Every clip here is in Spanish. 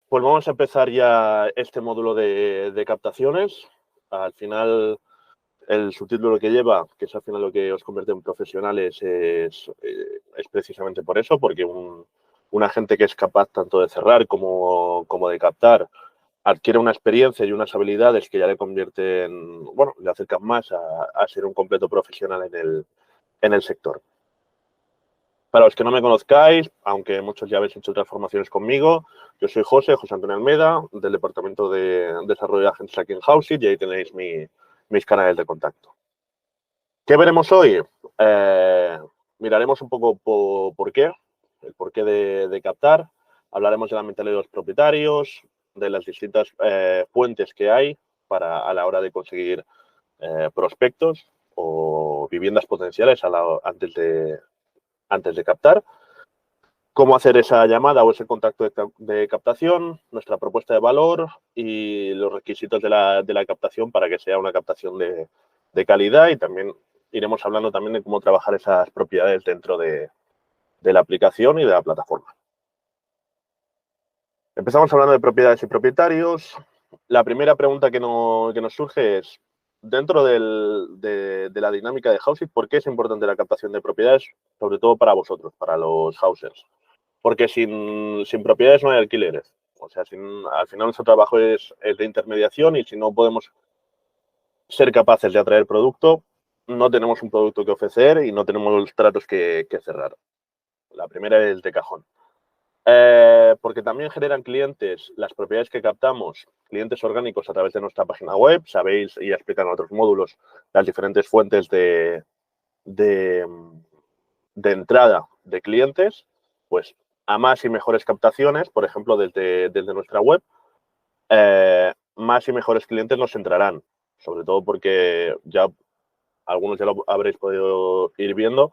Pues vamos a empezar ya este módulo de captaciones. Al final, el subtítulo que lleva, que es al final lo que os convierte en profesionales, es precisamente por eso, porque un agente que es capaz tanto de cerrar como de captar adquiere una experiencia y unas habilidades que ya le convierten, bueno, le acercan más a ser un completo profesional en el sector. Para los que no me conozcáis, aunque muchos ya habéis hecho otras formaciones conmigo, yo soy José Antonio Almeida, del Departamento de Desarrollo de Agentes aquí en Housit, y ahí tenéis mis canales de contacto. ¿Qué veremos hoy? Miraremos un poco el porqué de captar, hablaremos de la mentalidad de los propietarios, de las distintas fuentes que hay a la hora de conseguir prospectos o viviendas potenciales antes de captar, cómo hacer esa llamada o ese contacto de captación, nuestra propuesta de valor y los requisitos de la captación para que sea una captación de calidad, y también iremos hablando también de cómo trabajar esas propiedades dentro de la aplicación y de la plataforma. Empezamos hablando de propiedades y propietarios. La primera pregunta que nos surge es, dentro de la dinámica de Housit, ¿por qué es importante la captación de propiedades, sobre todo para vosotros, para los housers? Porque sin propiedades no hay alquileres. O sea, al final nuestro trabajo es de intermediación, y si no podemos ser capaces de atraer producto, no tenemos un producto que ofrecer y no tenemos los tratos que cerrar. La primera es de cajón. Porque también generan clientes, las propiedades que captamos, clientes orgánicos a través de nuestra página web. Sabéis, y explican en otros módulos, las diferentes fuentes de entrada de clientes. Pues a más y mejores captaciones, por ejemplo, desde nuestra web, más y mejores clientes nos entrarán, sobre todo porque algunos ya lo habréis podido ir viendo,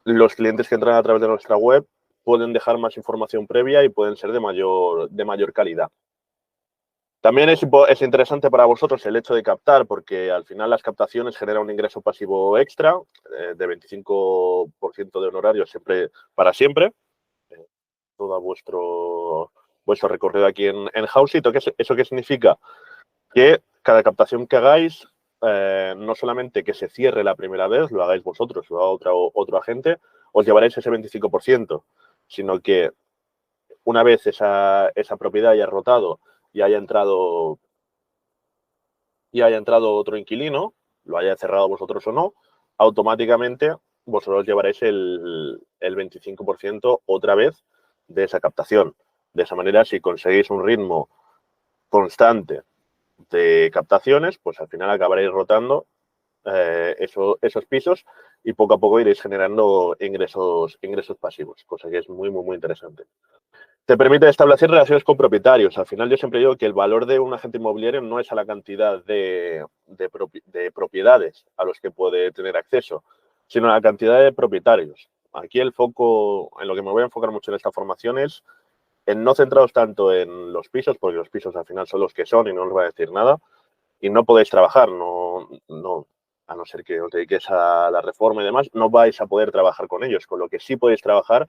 los clientes que entran a través de nuestra web pueden dejar más información previa y pueden ser de mayor calidad. También es interesante para vosotros el hecho de captar, porque al final las captaciones generan un ingreso pasivo extra de 25% de honorario para siempre, todo vuestro recorrido aquí en Housit. ¿Eso qué significa? Que cada captación que hagáis, no solamente que se cierre la primera vez, lo hagáis vosotros, lo haga otro agente, os llevaréis ese 25%, sino que una vez esa propiedad haya rotado y haya entrado otro inquilino, lo haya cerrado vosotros o no, automáticamente vosotros llevaréis el 25% otra vez de esa captación. De esa manera, si conseguís un ritmo constante de captaciones, pues al final acabaréis rotando esos pisos y poco a poco iréis generando ingresos pasivos, cosa que es muy, muy, muy interesante. Te permite establecer relaciones con propietarios. Al final, yo siempre digo que el valor de un agente inmobiliario no es a la cantidad de propiedades a los que puede tener acceso, sino a la cantidad de propietarios. Aquí el foco, en lo que me voy a enfocar mucho en esta formación, es en no centraros tanto en los pisos, porque los pisos al final son los que son y no os va a decir nada, y no podéis trabajar, a no ser que os dediquéis a la reforma y demás, no vais a poder trabajar con ellos. Con lo que sí podéis trabajar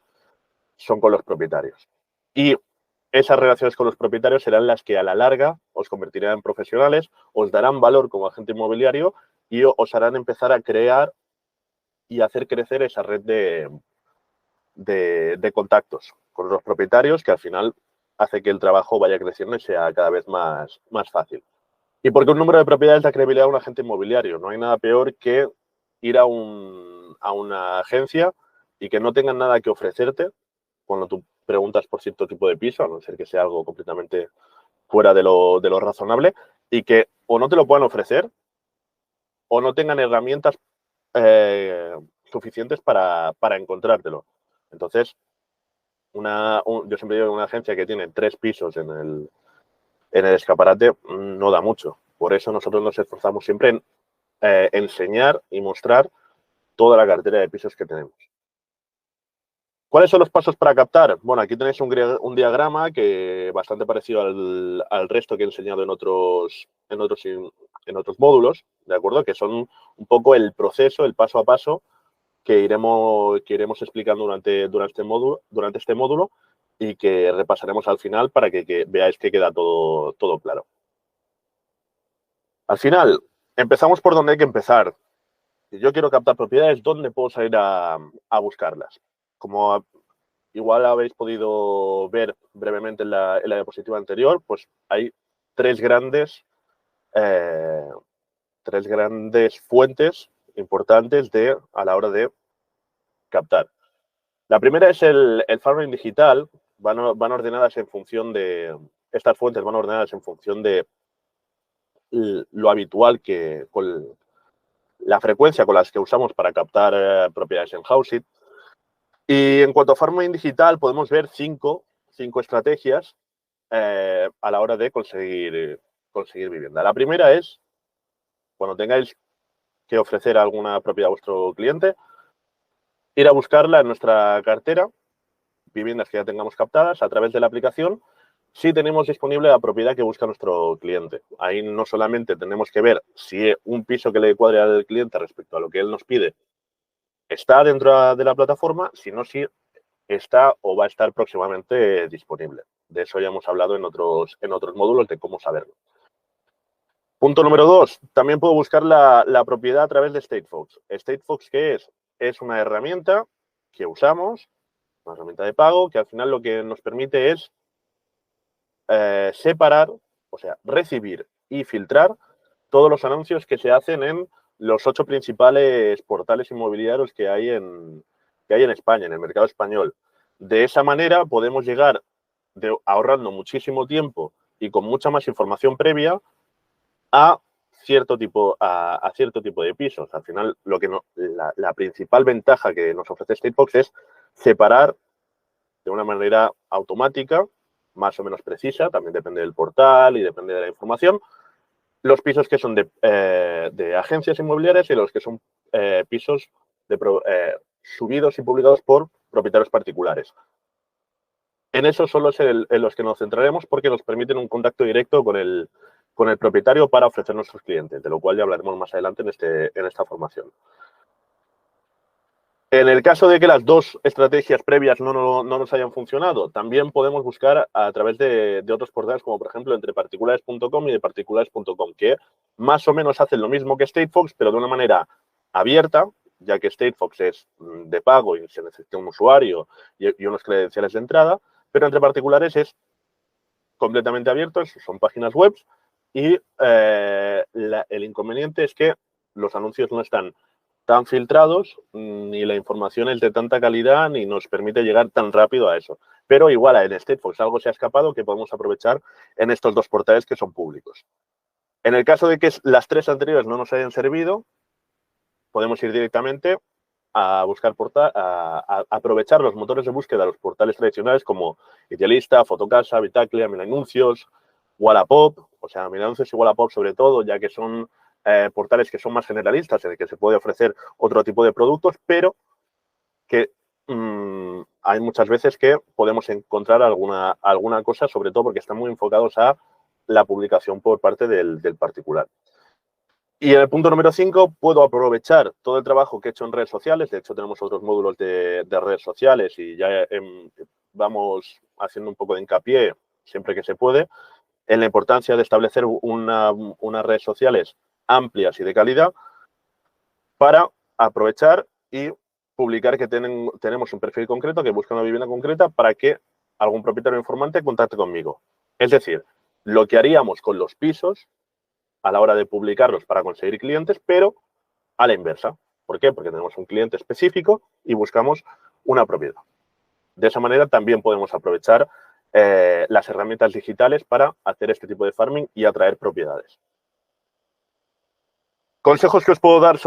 son con los propietarios. Y esas relaciones con los propietarios serán las que a la larga os convertirán en profesionales, os darán valor como agente inmobiliario y os harán empezar a crear y hacer crecer esa red de contactos con los propietarios, que al final hace que el trabajo vaya creciendo y sea cada vez más fácil. Y porque un número de propiedades da credibilidad a un agente inmobiliario. No hay nada peor que ir a una agencia y que no tengan nada que ofrecerte cuando tú preguntas por cierto tipo de piso, a no ser que sea algo completamente fuera de lo razonable, y que o no te lo puedan ofrecer o no tengan herramientas suficientes para encontrártelo. Entonces, yo siempre digo que una agencia que tiene 3 pisos en el escaparate no da mucho. Por eso nosotros nos esforzamos siempre en enseñar y mostrar toda la cartera de pisos que tenemos. ¿Cuáles son los pasos para captar? Bueno, aquí tenéis un diagrama que bastante parecido al resto que he enseñado en otros módulos, ¿de acuerdo? Que son un poco el proceso, el paso a paso que iremos explicando durante este módulo, y que repasaremos al final para que veáis que queda todo claro. Al final, empezamos por donde hay que empezar. Si yo quiero captar propiedades, ¿dónde puedo salir a buscarlas? Como igual habéis podido ver brevemente en la diapositiva anterior, pues hay tres grandes fuentes importantes a la hora de captar. La primera es el farming digital. Van ordenadas en función de... Estas fuentes van ordenadas en función de lo habitual con la frecuencia con las que usamos para captar propiedades en Houseit. Y en cuanto a farming digital, podemos ver cinco estrategias a la hora de conseguir vivienda. La primera es, cuando tengáis que ofrecer alguna propiedad a vuestro cliente, ir a buscarla en nuestra cartera, viviendas que ya tengamos captadas, a través de la aplicación, si tenemos disponible la propiedad que busca nuestro cliente. Ahí no solamente tenemos que ver si un piso que le cuadre al cliente respecto a lo que él nos pide está dentro de la plataforma, sino si está o va a estar próximamente disponible. De eso ya hemos hablado en otros módulos de cómo saberlo. Punto número 2. También puedo buscar la propiedad a través de StateFox. StateFox, ¿qué es? Es una herramienta que usamos, una herramienta de pago, que al final lo que nos permite es separar, o sea, recibir y filtrar todos los anuncios que se hacen en los 8 principales portales inmobiliarios que hay en España, en el mercado español. De esa manera podemos llegar ahorrando muchísimo tiempo y con mucha más información previa a cierto tipo de pisos. Al final, la principal ventaja que nos ofrece StateFox es separar de una manera automática, más o menos precisa, también depende del portal y depende de la información, los pisos que son de agencias inmobiliarias y los que son pisos subidos y publicados por propietarios particulares. En eso solo es en los que nos centraremos porque nos permiten un contacto directo con el propietario para ofrecer a nuestros clientes, de lo cual ya hablaremos más adelante en esta formación. En el caso de que las dos estrategias previas no nos hayan funcionado, también podemos buscar a través de otros portales, como por ejemplo entreparticulares.com y departiculares.com, que más o menos hacen lo mismo que StateFox, pero de una manera abierta, ya que StateFox es de pago y se necesita un usuario y unos credenciales de entrada, pero Entre Particulares es completamente abierto, son páginas web y el inconveniente es que los anuncios no están tan filtrados, ni la información es de tanta calidad, ni nos permite llegar tan rápido a eso. Pero igual en StateFox algo se ha escapado que podemos aprovechar en estos dos portales que son públicos. En el caso de que las tres anteriores no nos hayan servido, podemos ir directamente a buscar a aprovechar los motores de búsqueda de los portales tradicionales como Idealista, Fotocasa, Vitaclia, Milanuncios, Wallapop, o sea, Milanuncios y Wallapop sobre todo, ya que son portales que son más generalistas, en el que se puede ofrecer otro tipo de productos, pero que hay muchas veces que podemos encontrar alguna cosa, sobre todo porque están muy enfocados a la publicación por parte del particular. Y en el punto número 5, puedo aprovechar todo el trabajo que he hecho en redes sociales. De hecho, tenemos otros módulos de redes sociales y ya vamos haciendo un poco de hincapié, siempre que se puede, en la importancia de establecer unas redes sociales amplias y de calidad para aprovechar y publicar que tenemos un perfil concreto que busca una vivienda concreta para que algún propietario informante contacte conmigo. Es decir, lo que haríamos con los pisos a la hora de publicarlos para conseguir clientes, pero a la inversa. ¿Por qué? Porque tenemos un cliente específico y buscamos una propiedad. De esa manera también podemos aprovechar las herramientas digitales para hacer este tipo de farming y atraer propiedades. Consejos que os puedo dar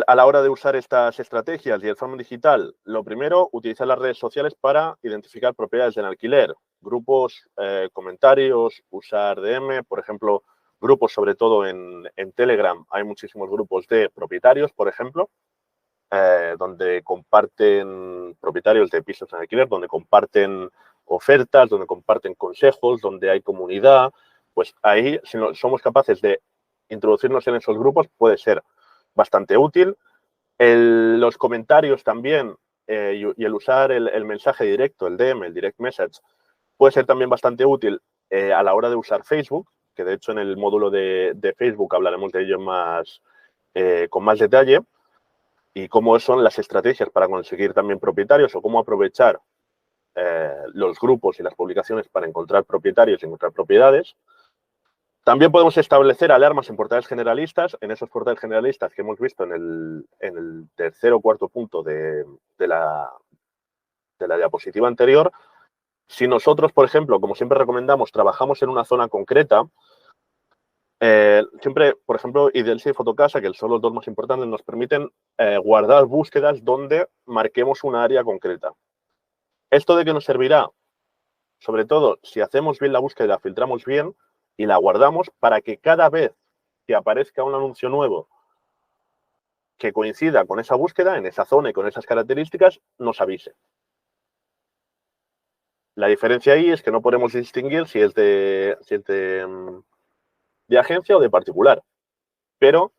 a la hora de usar estas estrategias y el farming digital. Lo primero, utilizar las redes sociales para identificar propiedades en alquiler. Grupos, comentarios, usar DM, por ejemplo, grupos sobre todo en Telegram. Hay muchísimos grupos de propietarios, por ejemplo, donde comparten propietarios de pisos en alquiler, donde comparten ofertas, donde comparten consejos, donde hay comunidad. Pues ahí, si somos capaces de introducirnos en esos grupos, puede ser bastante útil. Los comentarios también y el usar el mensaje directo, el DM, el direct message, puede ser también bastante útil a la hora de usar Facebook, que de hecho en el módulo de Facebook hablaremos de ello con más detalle, y cómo son las estrategias para conseguir también propietarios o cómo aprovechar los grupos y las publicaciones para encontrar propietarios y encontrar propiedades. También podemos establecer alarmas en portales generalistas, en esos portales generalistas que hemos visto en el tercer o cuarto punto de la diapositiva anterior. Si nosotros, por ejemplo, como siempre recomendamos, trabajamos en una zona concreta, siempre, por ejemplo, Idealista y Fotocasa, que son los dos más importantes, nos permiten guardar búsquedas donde marquemos una área concreta. ¿Esto de qué nos servirá? Sobre todo, si hacemos bien la búsqueda y la filtramos bien y la guardamos para que cada vez que aparezca un anuncio nuevo que coincida con esa búsqueda, en esa zona y con esas características, nos avise. La diferencia ahí es que no podemos distinguir si es de agencia o de particular, pero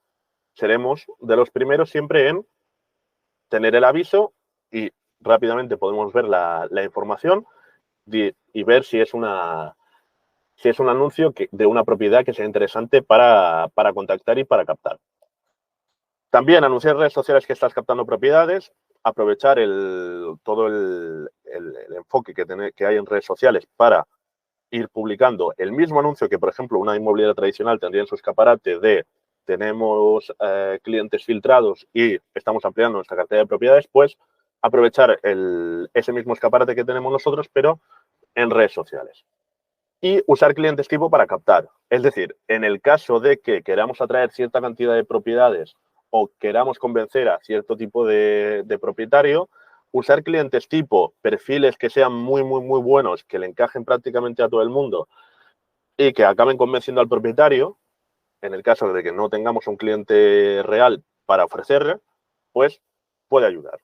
seremos de los primeros siempre en tener el aviso y rápidamente podemos ver la información y ver si es un anuncio de una propiedad que sea interesante para contactar y para captar. También anunciar en redes sociales que estás captando propiedades, aprovechar todo el enfoque que hay en redes sociales para ir publicando el mismo anuncio que, por ejemplo, una inmobiliaria tradicional tendría en su escaparate de tenemos clientes filtrados y estamos ampliando nuestra cartera de propiedades, pues aprovechar ese mismo escaparate que tenemos nosotros, pero en redes sociales. Y usar clientes tipo para captar. Es decir, en el caso de que queramos atraer cierta cantidad de propiedades o queramos convencer a cierto tipo de propietario, usar clientes tipo, perfiles que sean muy, muy, muy buenos, que le encajen prácticamente a todo el mundo y que acaben convenciendo al propietario, en el caso de que no tengamos un cliente real para ofrecerle, pues puede ayudar.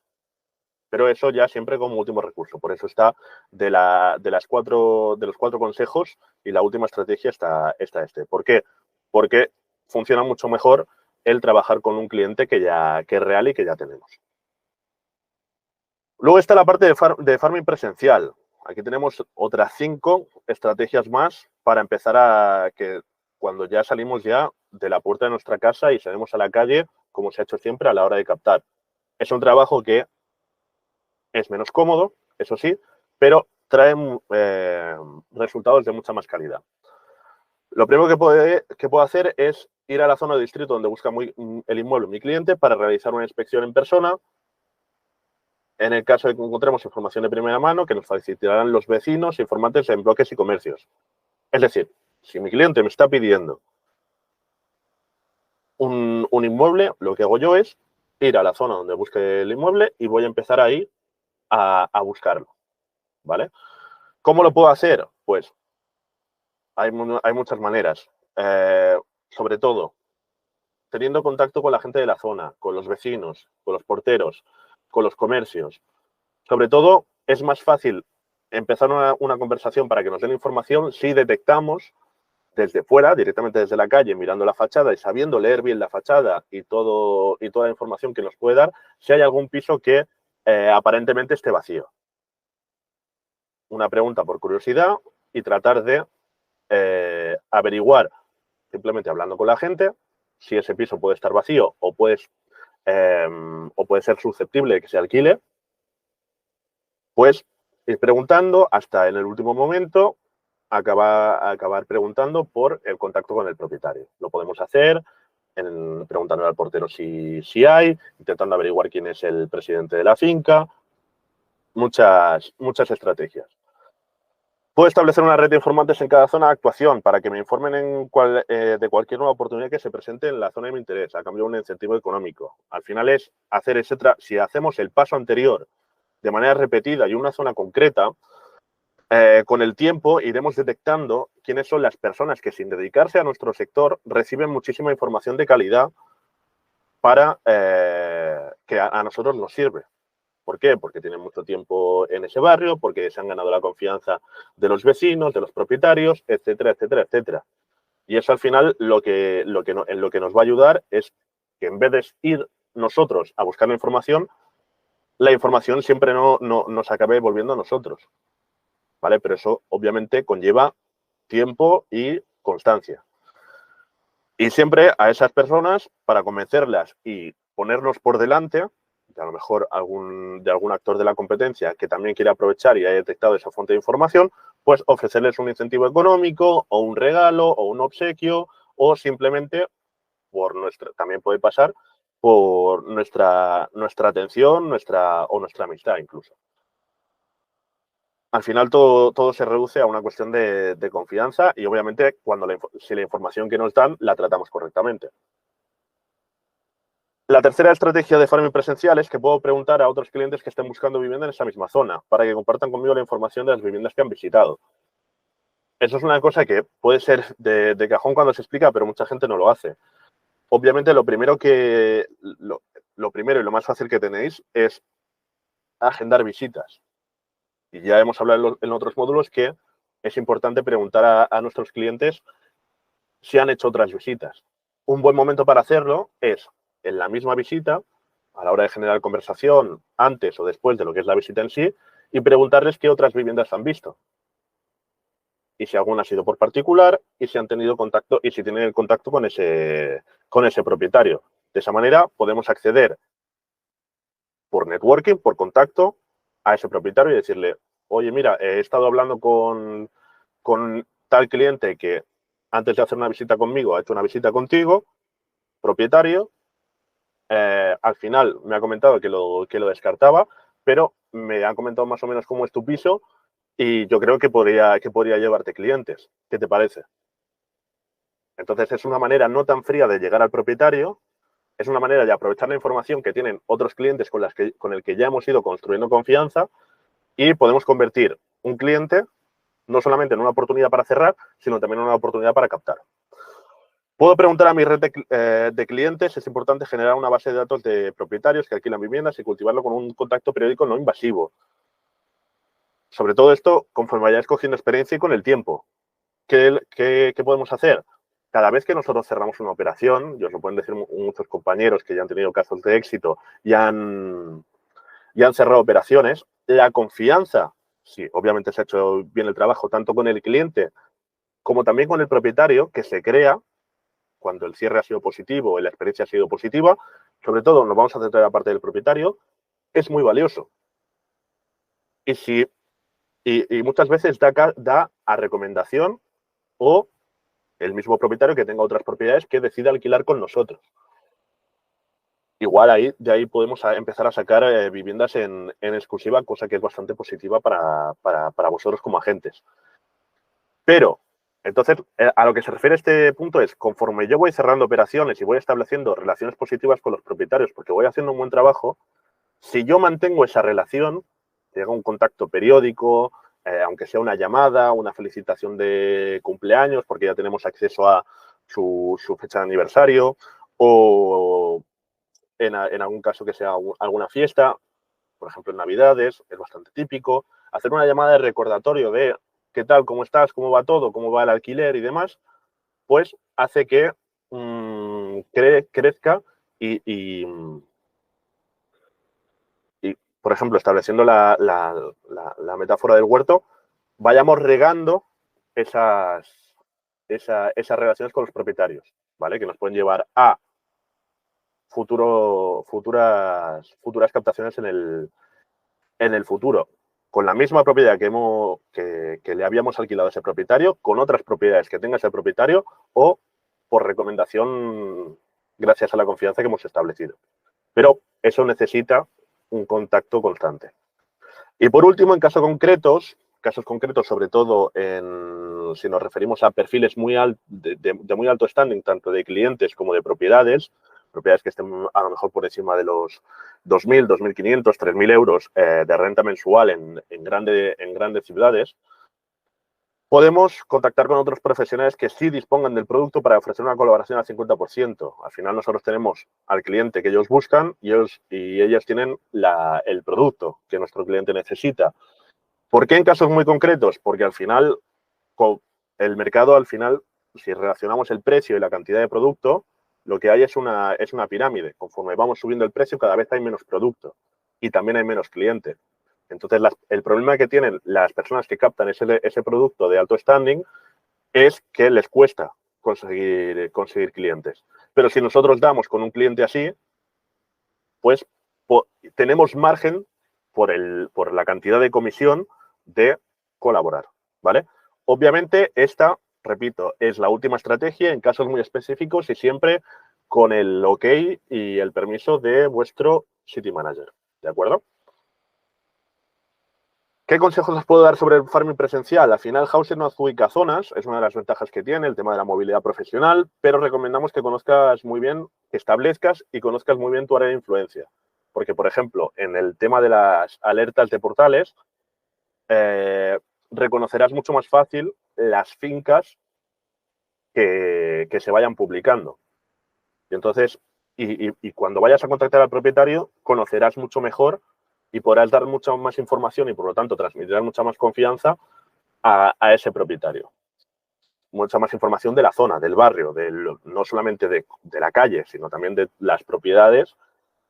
Pero eso ya siempre como último recurso. Por eso está de los cuatro consejos y la última estrategia está este. ¿Por qué? Porque funciona mucho mejor el trabajar con un cliente que es real y que ya tenemos. Luego está la parte de farming presencial. Aquí tenemos otras 5 estrategias más para empezar a que cuando ya salimos ya de la puerta de nuestra casa y salimos a la calle, como se ha hecho siempre a la hora de captar. Es un trabajo que es menos cómodo, eso sí, pero trae resultados de mucha más calidad. Lo primero que puedo hacer es ir a la zona de distrito donde busca el inmueble mi cliente para realizar una inspección en persona. En el caso de que encontremos información de primera mano que nos facilitarán los vecinos, informantes en bloques y comercios. Es decir, si mi cliente me está pidiendo un inmueble, lo que hago yo es ir a la zona donde busque el inmueble y voy a empezar ahí a buscarlo, ¿vale? ¿Cómo lo puedo hacer? Pues hay muchas maneras. Sobre todo, teniendo contacto con la gente de la zona, con los vecinos, con los porteros, con los comercios. Sobre todo, es más fácil empezar una conversación para que nos den información si detectamos desde fuera, directamente desde la calle, mirando la fachada y sabiendo leer bien la fachada y toda la información que nos puede dar, si hay algún piso que aparentemente esté vacío. Una pregunta por curiosidad y tratar de averiguar, simplemente hablando con la gente, si ese piso puede estar vacío o puede ser susceptible de que se alquile, pues ir preguntando hasta en el último momento acabar preguntando por el contacto con el propietario. Lo podemos hacer preguntando al portero si hay, intentando averiguar quién es el presidente de la finca, muchas estrategias. Puedo establecer una red de informantes en cada zona de actuación para que me informen de cualquier nueva oportunidad que se presente en la zona de mi interés, a cambio de un incentivo económico. Al final es hacer si hacemos el paso anterior de manera repetida y una zona concreta, con el tiempo iremos detectando quiénes son las personas que sin dedicarse a nuestro sector reciben muchísima información de calidad para que a nosotros nos sirve. ¿Por qué? Porque tienen mucho tiempo en ese barrio, porque se han ganado la confianza de los vecinos, de los propietarios, etcétera, etcétera, etcétera. Y eso al final en lo que nos va a ayudar es que en vez de ir nosotros a buscar la información, la información siempre no nos acabe volviendo a nosotros, ¿vale? Pero eso obviamente conlleva tiempo y constancia. Y siempre a esas personas, para convencerlas y ponernos por delante, a lo mejor de algún actor de la competencia que también quiere aprovechar y haya detectado esa fuente de información, pues ofrecerles un incentivo económico o un regalo o un obsequio o simplemente también puede pasar por nuestra atención, nuestra amistad incluso. Al final todo se reduce a una cuestión de confianza y obviamente si la información que nos dan la tratamos correctamente. La tercera estrategia de farming presencial es que puedo preguntar a otros clientes que estén buscando vivienda en esa misma zona para que compartan conmigo la información de las viviendas que han visitado. Eso es una cosa que puede ser de cajón cuando se explica, pero mucha gente no lo hace. Obviamente lo primero y lo más fácil que tenéis es agendar visitas. Y ya hemos hablado en otros módulos que es importante preguntar a nuestros clientes si han hecho otras visitas. Un buen momento para hacerlo es en la misma visita, a la hora de generar conversación, antes o después de lo que es la visita en sí, y preguntarles qué otras viviendas han visto. Y si alguna ha sido por particular, y si han tenido contacto, y si tienen contacto con ese propietario. De esa manera podemos acceder por networking, por contacto, a ese propietario y decirle, oye, mira, he estado hablando con tal cliente que antes de hacer una visita conmigo ha hecho una visita contigo, propietario, al final me ha comentado que lo descartaba, pero me han comentado más o menos cómo es tu piso y yo creo que podría llevarte clientes. ¿Qué te parece? Entonces es una manera no tan fría de llegar al propietario, es una manera de aprovechar la información que tienen otros clientes con el que ya hemos ido construyendo confianza y podemos convertir un cliente no solamente en una oportunidad para cerrar, sino también en una oportunidad para captar. Puedo preguntar a mi red de clientes, es importante generar una base de datos de propietarios que alquilan viviendas y cultivarlo con un contacto periódico no invasivo. Sobre todo esto, conforme vayáis cogiendo experiencia y con el tiempo. ¿Qué podemos hacer? Cada vez que nosotros cerramos una operación, y os lo pueden decir muchos compañeros que ya han tenido casos de éxito y han cerrado operaciones, la confianza, sí, obviamente se ha hecho bien el trabajo tanto con el cliente como también con el propietario, que se crea cuando el cierre ha sido positivo y la experiencia ha sido positiva, sobre todo nos vamos a centrar en la parte del propietario, es muy valioso. Y muchas veces da a recomendación o el mismo propietario que tenga otras propiedades que decida alquilar con nosotros. Igual de ahí podemos empezar a sacar viviendas en exclusiva, cosa que es bastante positiva para vosotros como agentes. Pero, entonces, a lo que se refiere este punto es, conforme yo voy cerrando operaciones y voy estableciendo relaciones positivas con los propietarios, porque voy haciendo un buen trabajo, si yo mantengo esa relación, llega un contacto periódico, aunque sea una llamada, una felicitación de cumpleaños, porque ya tenemos acceso a su fecha de aniversario, o en algún caso que sea alguna fiesta, por ejemplo en Navidades, es bastante típico, hacer una llamada de recordatorio de qué tal, cómo estás, cómo va todo, cómo va el alquiler y demás, pues hace que crezca y, por ejemplo, estableciendo la metáfora del huerto, vayamos regando esas relaciones con los propietarios, ¿vale? Que nos pueden llevar a futuras captaciones en el futuro, con la misma propiedad que le habíamos alquilado a ese propietario, con otras propiedades que tenga ese propietario o por recomendación gracias a la confianza que hemos establecido. Pero eso necesita un contacto constante. Y por último, en casos concretos, sobre todo si nos referimos a perfiles de muy alto standing, tanto de clientes como de propiedades que estén a lo mejor por encima de los 2.000, 2.500, 3.000 euros de renta mensual en grandes ciudades, podemos contactar con otros profesionales que sí dispongan del producto para ofrecer una colaboración al 50%. Al final nosotros tenemos al cliente que ellos buscan y ellos tienen el producto que nuestro cliente necesita. ¿Por qué en casos muy concretos? Porque al final, el mercado, si relacionamos el precio y la cantidad de producto, lo que hay es una pirámide. Conforme vamos subiendo el precio, cada vez hay menos producto. y también hay menos clientes. Entonces, el problema que tienen las personas que captan ese producto de alto standing es que les cuesta conseguir clientes. Pero si nosotros damos con un cliente así, pues tenemos margen por la cantidad de comisión de colaborar, ¿vale? Obviamente, esta, repito, es la última estrategia en casos muy específicos y siempre con el OK y el permiso de vuestro City Manager, ¿de acuerdo? ¿Qué consejos os puedo dar sobre el farming presencial? Al final, Housing no adjudica zonas, es una de las ventajas que tiene, el tema de la movilidad profesional, pero recomendamos que conozcas muy bien, que establezcas y conozcas muy bien tu área de influencia. Porque, por ejemplo, en el tema de las alertas de portales, reconocerás mucho más fácil las fincas que se vayan publicando. Y entonces, y cuando vayas a contactar al propietario, conocerás mucho mejor y podrás dar mucha más información y, por lo tanto, transmitirás mucha más confianza a ese propietario. Mucha más información de la zona, del barrio, no solamente de la calle, sino también de las propiedades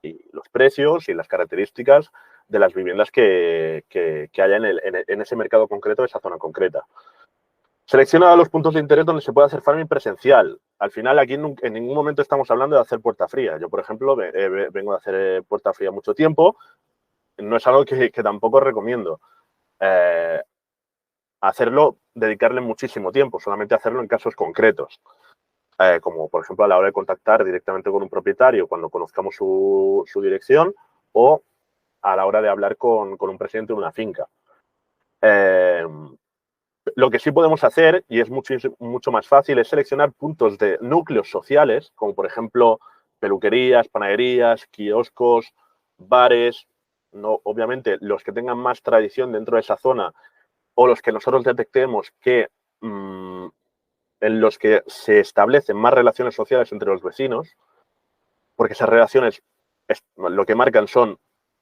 y los precios y las características de las viviendas que haya en ese mercado concreto, esa zona concreta. Selecciona los puntos de interés donde se puede hacer farming presencial. Al final, aquí en ningún momento estamos hablando de hacer puerta fría. Yo, por ejemplo, vengo de hacer puerta fría mucho tiempo. No es algo que tampoco recomiendo. Hacerlo, dedicarle muchísimo tiempo, solamente hacerlo en casos concretos. Como, por ejemplo, a la hora de contactar directamente con un propietario cuando conozcamos su dirección o a la hora de hablar con un presidente de una finca. Lo que sí podemos hacer, y es mucho más fácil, es seleccionar puntos de núcleos sociales, como por ejemplo peluquerías, panaderías, kioscos, bares, no, obviamente los que tengan más tradición dentro de esa zona o los que nosotros detectemos que en los que se establecen más relaciones sociales entre los vecinos, porque esas relaciones lo que marcan son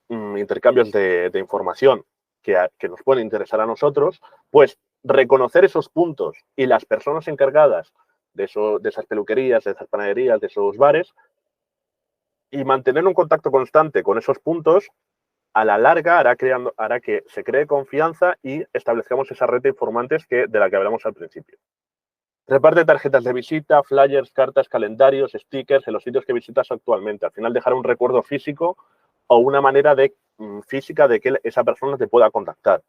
intercambios de información que nos pueden interesar a nosotros, pues reconocer esos puntos y las personas encargadas de esas peluquerías, de esas panaderías, de esos bares, y mantener un contacto constante con esos puntos, a la larga hará que se cree confianza y establezcamos esa red de informantes de la que hablamos al principio. Reparte tarjetas de visita, flyers, cartas, calendarios, stickers en los sitios que visitas actualmente. Al final, dejar un recuerdo físico o una manera física de que esa persona te pueda contactar.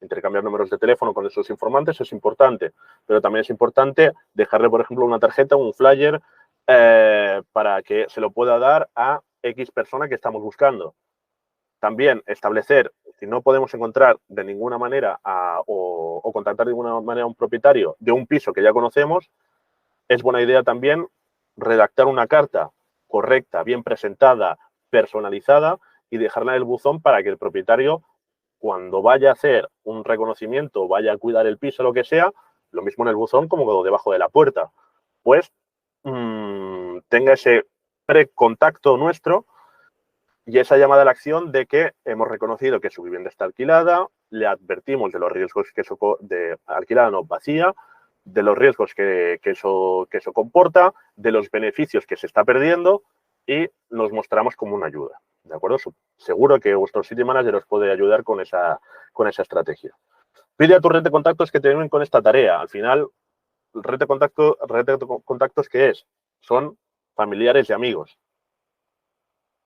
Intercambiar números de teléfono con esos informantes es importante, pero también es importante dejarle, por ejemplo, una tarjeta, un flyer, para que se lo pueda dar a X persona que estamos buscando. También establecer, si no podemos encontrar de ninguna manera o contactar de ninguna manera a un propietario de un piso que ya conocemos, es buena idea también redactar una carta correcta, bien presentada, personalizada y dejarla en el buzón para que el propietario, cuando vaya a hacer un reconocimiento, vaya a cuidar el piso, lo que sea, lo mismo en el buzón como debajo de la puerta, pues tenga ese precontacto nuestro y esa llamada a la acción de que hemos reconocido que su vivienda está alquilada, le advertimos de los riesgos que eso de alquilada no vacía, de los riesgos que eso comporta, de los beneficios que se está perdiendo y nos mostramos como una ayuda. ¿De acuerdo? Seguro que vuestro City Manager os puede ayudar con esa estrategia. Pide a tu red de contactos que te ayuden con esta tarea. Al final, red de contactos, ¿qué es? Son familiares y amigos.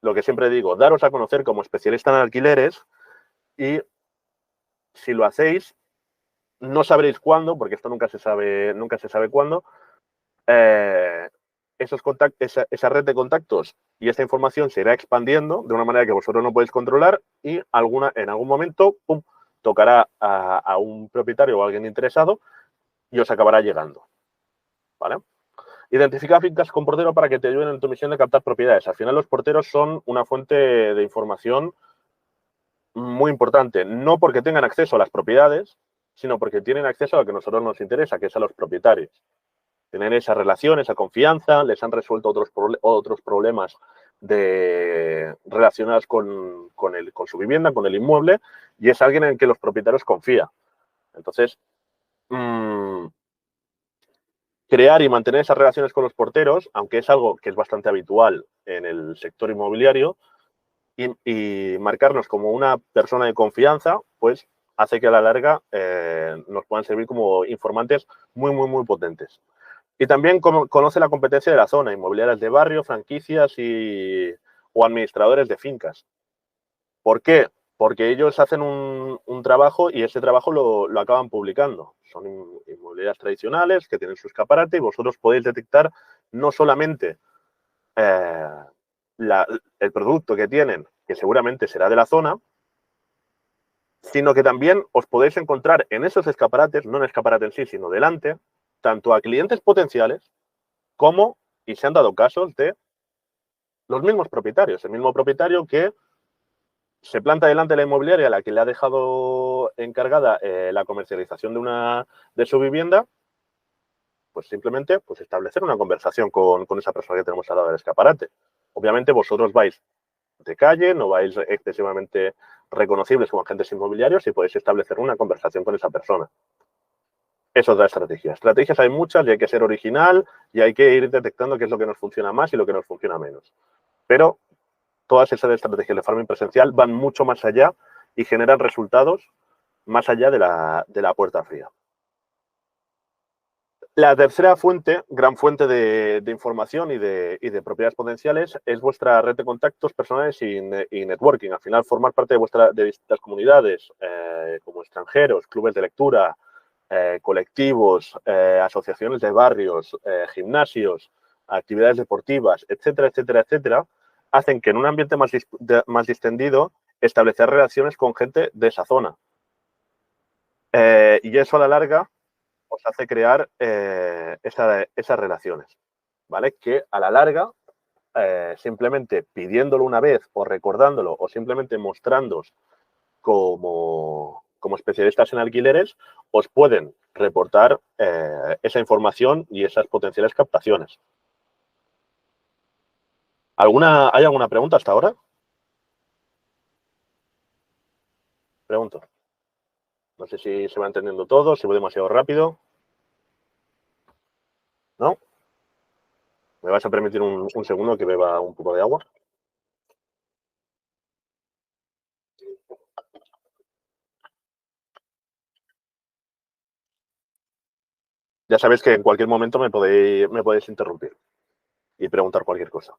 Lo que siempre digo, daros a conocer como especialista en alquileres y si lo hacéis, no sabréis cuándo, porque esto nunca se sabe cuándo, esa red de contactos y esta información se irá expandiendo de una manera que vosotros no podéis controlar y en algún momento, pum, tocará a un propietario o a alguien interesado y os acabará llegando. ¿Vale? Identifica fincas con portero para que te ayuden en tu misión de captar propiedades. Al final, los porteros son una fuente de información muy importante, no porque tengan acceso a las propiedades, sino porque tienen acceso a lo que a nosotros nos interesa, que es a los propietarios. Tienen esa relación, esa confianza, les han resuelto otros problemas relacionados con su vivienda, con el inmueble, y es alguien en el que los propietarios confían. Entonces, crear y mantener esas relaciones con los porteros, aunque es algo que es bastante habitual en el sector inmobiliario, y marcarnos como una persona de confianza, pues hace que a la larga nos puedan servir como informantes muy, muy, muy potentes. Y también conoce la competencia de la zona, inmobiliarias de barrio, franquicias o administradores de fincas. ¿Por qué? Porque ellos hacen un trabajo y ese trabajo lo acaban publicando. Son inmobiliarias tradicionales que tienen su escaparate y vosotros podéis detectar no solamente eh, el producto que tienen, que seguramente será de la zona, sino que también os podéis encontrar en esos escaparates, no en el escaparate en sí, sino delante, tanto a clientes potenciales como, y se han dado casos de los mismos propietarios, el mismo propietario que se planta delante de la inmobiliaria a la que le ha dejado encargada la comercialización de su vivienda, pues simplemente pues establecer una conversación con esa persona que tenemos al lado del escaparate. Obviamente vosotros vais de calle, no vais excesivamente reconocibles como agentes inmobiliarios y podéis establecer una conversación con esa persona. Es otra estrategia. Estrategias hay muchas y hay que ser original y hay que ir detectando qué es lo que nos funciona más y lo que nos funciona menos. Pero todas esas estrategias de farming presencial van mucho más allá y generan resultados más allá de la puerta fría. La tercera fuente, gran fuente de información y de propiedades potenciales, es vuestra red de contactos personales y networking. Al final, formar parte de distintas comunidades, como extranjeros, clubes de lectura, colectivos, asociaciones de barrios, gimnasios, actividades deportivas, etcétera, etcétera, etcétera, hacen que en un ambiente más distendido establecer relaciones con gente de esa zona. Y eso a la larga os hace crear esas relaciones, ¿vale? Que a la larga, simplemente pidiéndolo una vez o recordándolo o simplemente mostrándoos como especialistas en alquileres, os pueden reportar esa información y esas potenciales captaciones. ¿Hay alguna pregunta hasta ahora? Pregunto. No sé si se va entendiendo todo, si voy demasiado rápido. ¿No? ¿Me vais a permitir un segundo que beba un poco de agua? Ya sabéis que en cualquier momento me podéis interrumpir y preguntar cualquier cosa.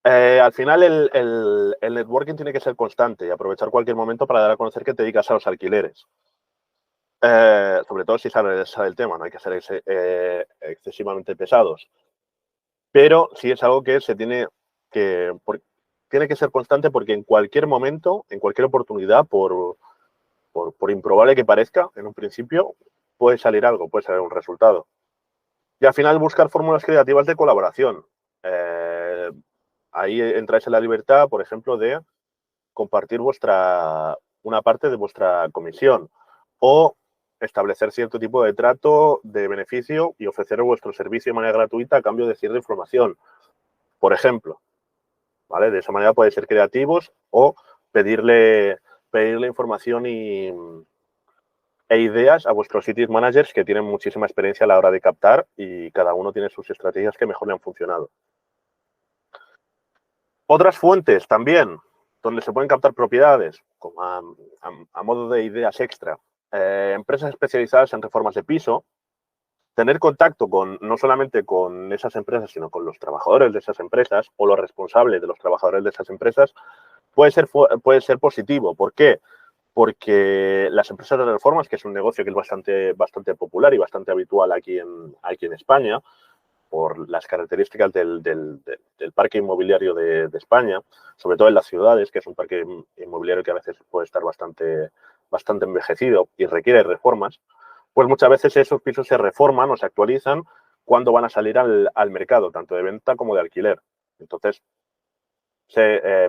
Al final, el networking tiene que ser constante y aprovechar cualquier momento para dar a conocer que te dedicas a los alquileres. Sobre todo si sabe el tema, no hay que ser excesivamente pesados. Pero sí es algo que tiene que ser constante porque en cualquier momento, en cualquier oportunidad, por improbable que parezca en un principio, puede salir algo, puede salir un resultado. Y al final buscar fórmulas creativas de colaboración. Ahí entráis en la libertad, por ejemplo, de compartir una parte de vuestra comisión o establecer cierto tipo de trato de beneficio y ofrecer vuestro servicio de manera gratuita a cambio de cierta información. Por ejemplo, ¿vale? De esa manera podéis ser creativos o pedirle información e ideas a vuestros city managers que tienen muchísima experiencia a la hora de captar y cada uno tiene sus estrategias que mejor le han funcionado. Otras fuentes también, donde se pueden captar propiedades, como a modo de ideas extra. Empresas especializadas en reformas de piso, tener contacto no solamente con esas empresas, sino con los trabajadores de esas empresas o los responsables de los trabajadores de esas empresas, puede ser positivo. ¿Por qué? Porque las empresas de reformas, que es un negocio que es bastante popular y bastante habitual aquí en España, por las características del parque inmobiliario de España, sobre todo en las ciudades, que es un parque inmobiliario que a veces puede estar bastante envejecido y requiere reformas, pues muchas veces esos pisos se reforman o se actualizan cuando van a salir al mercado, tanto de venta como de alquiler. Entonces,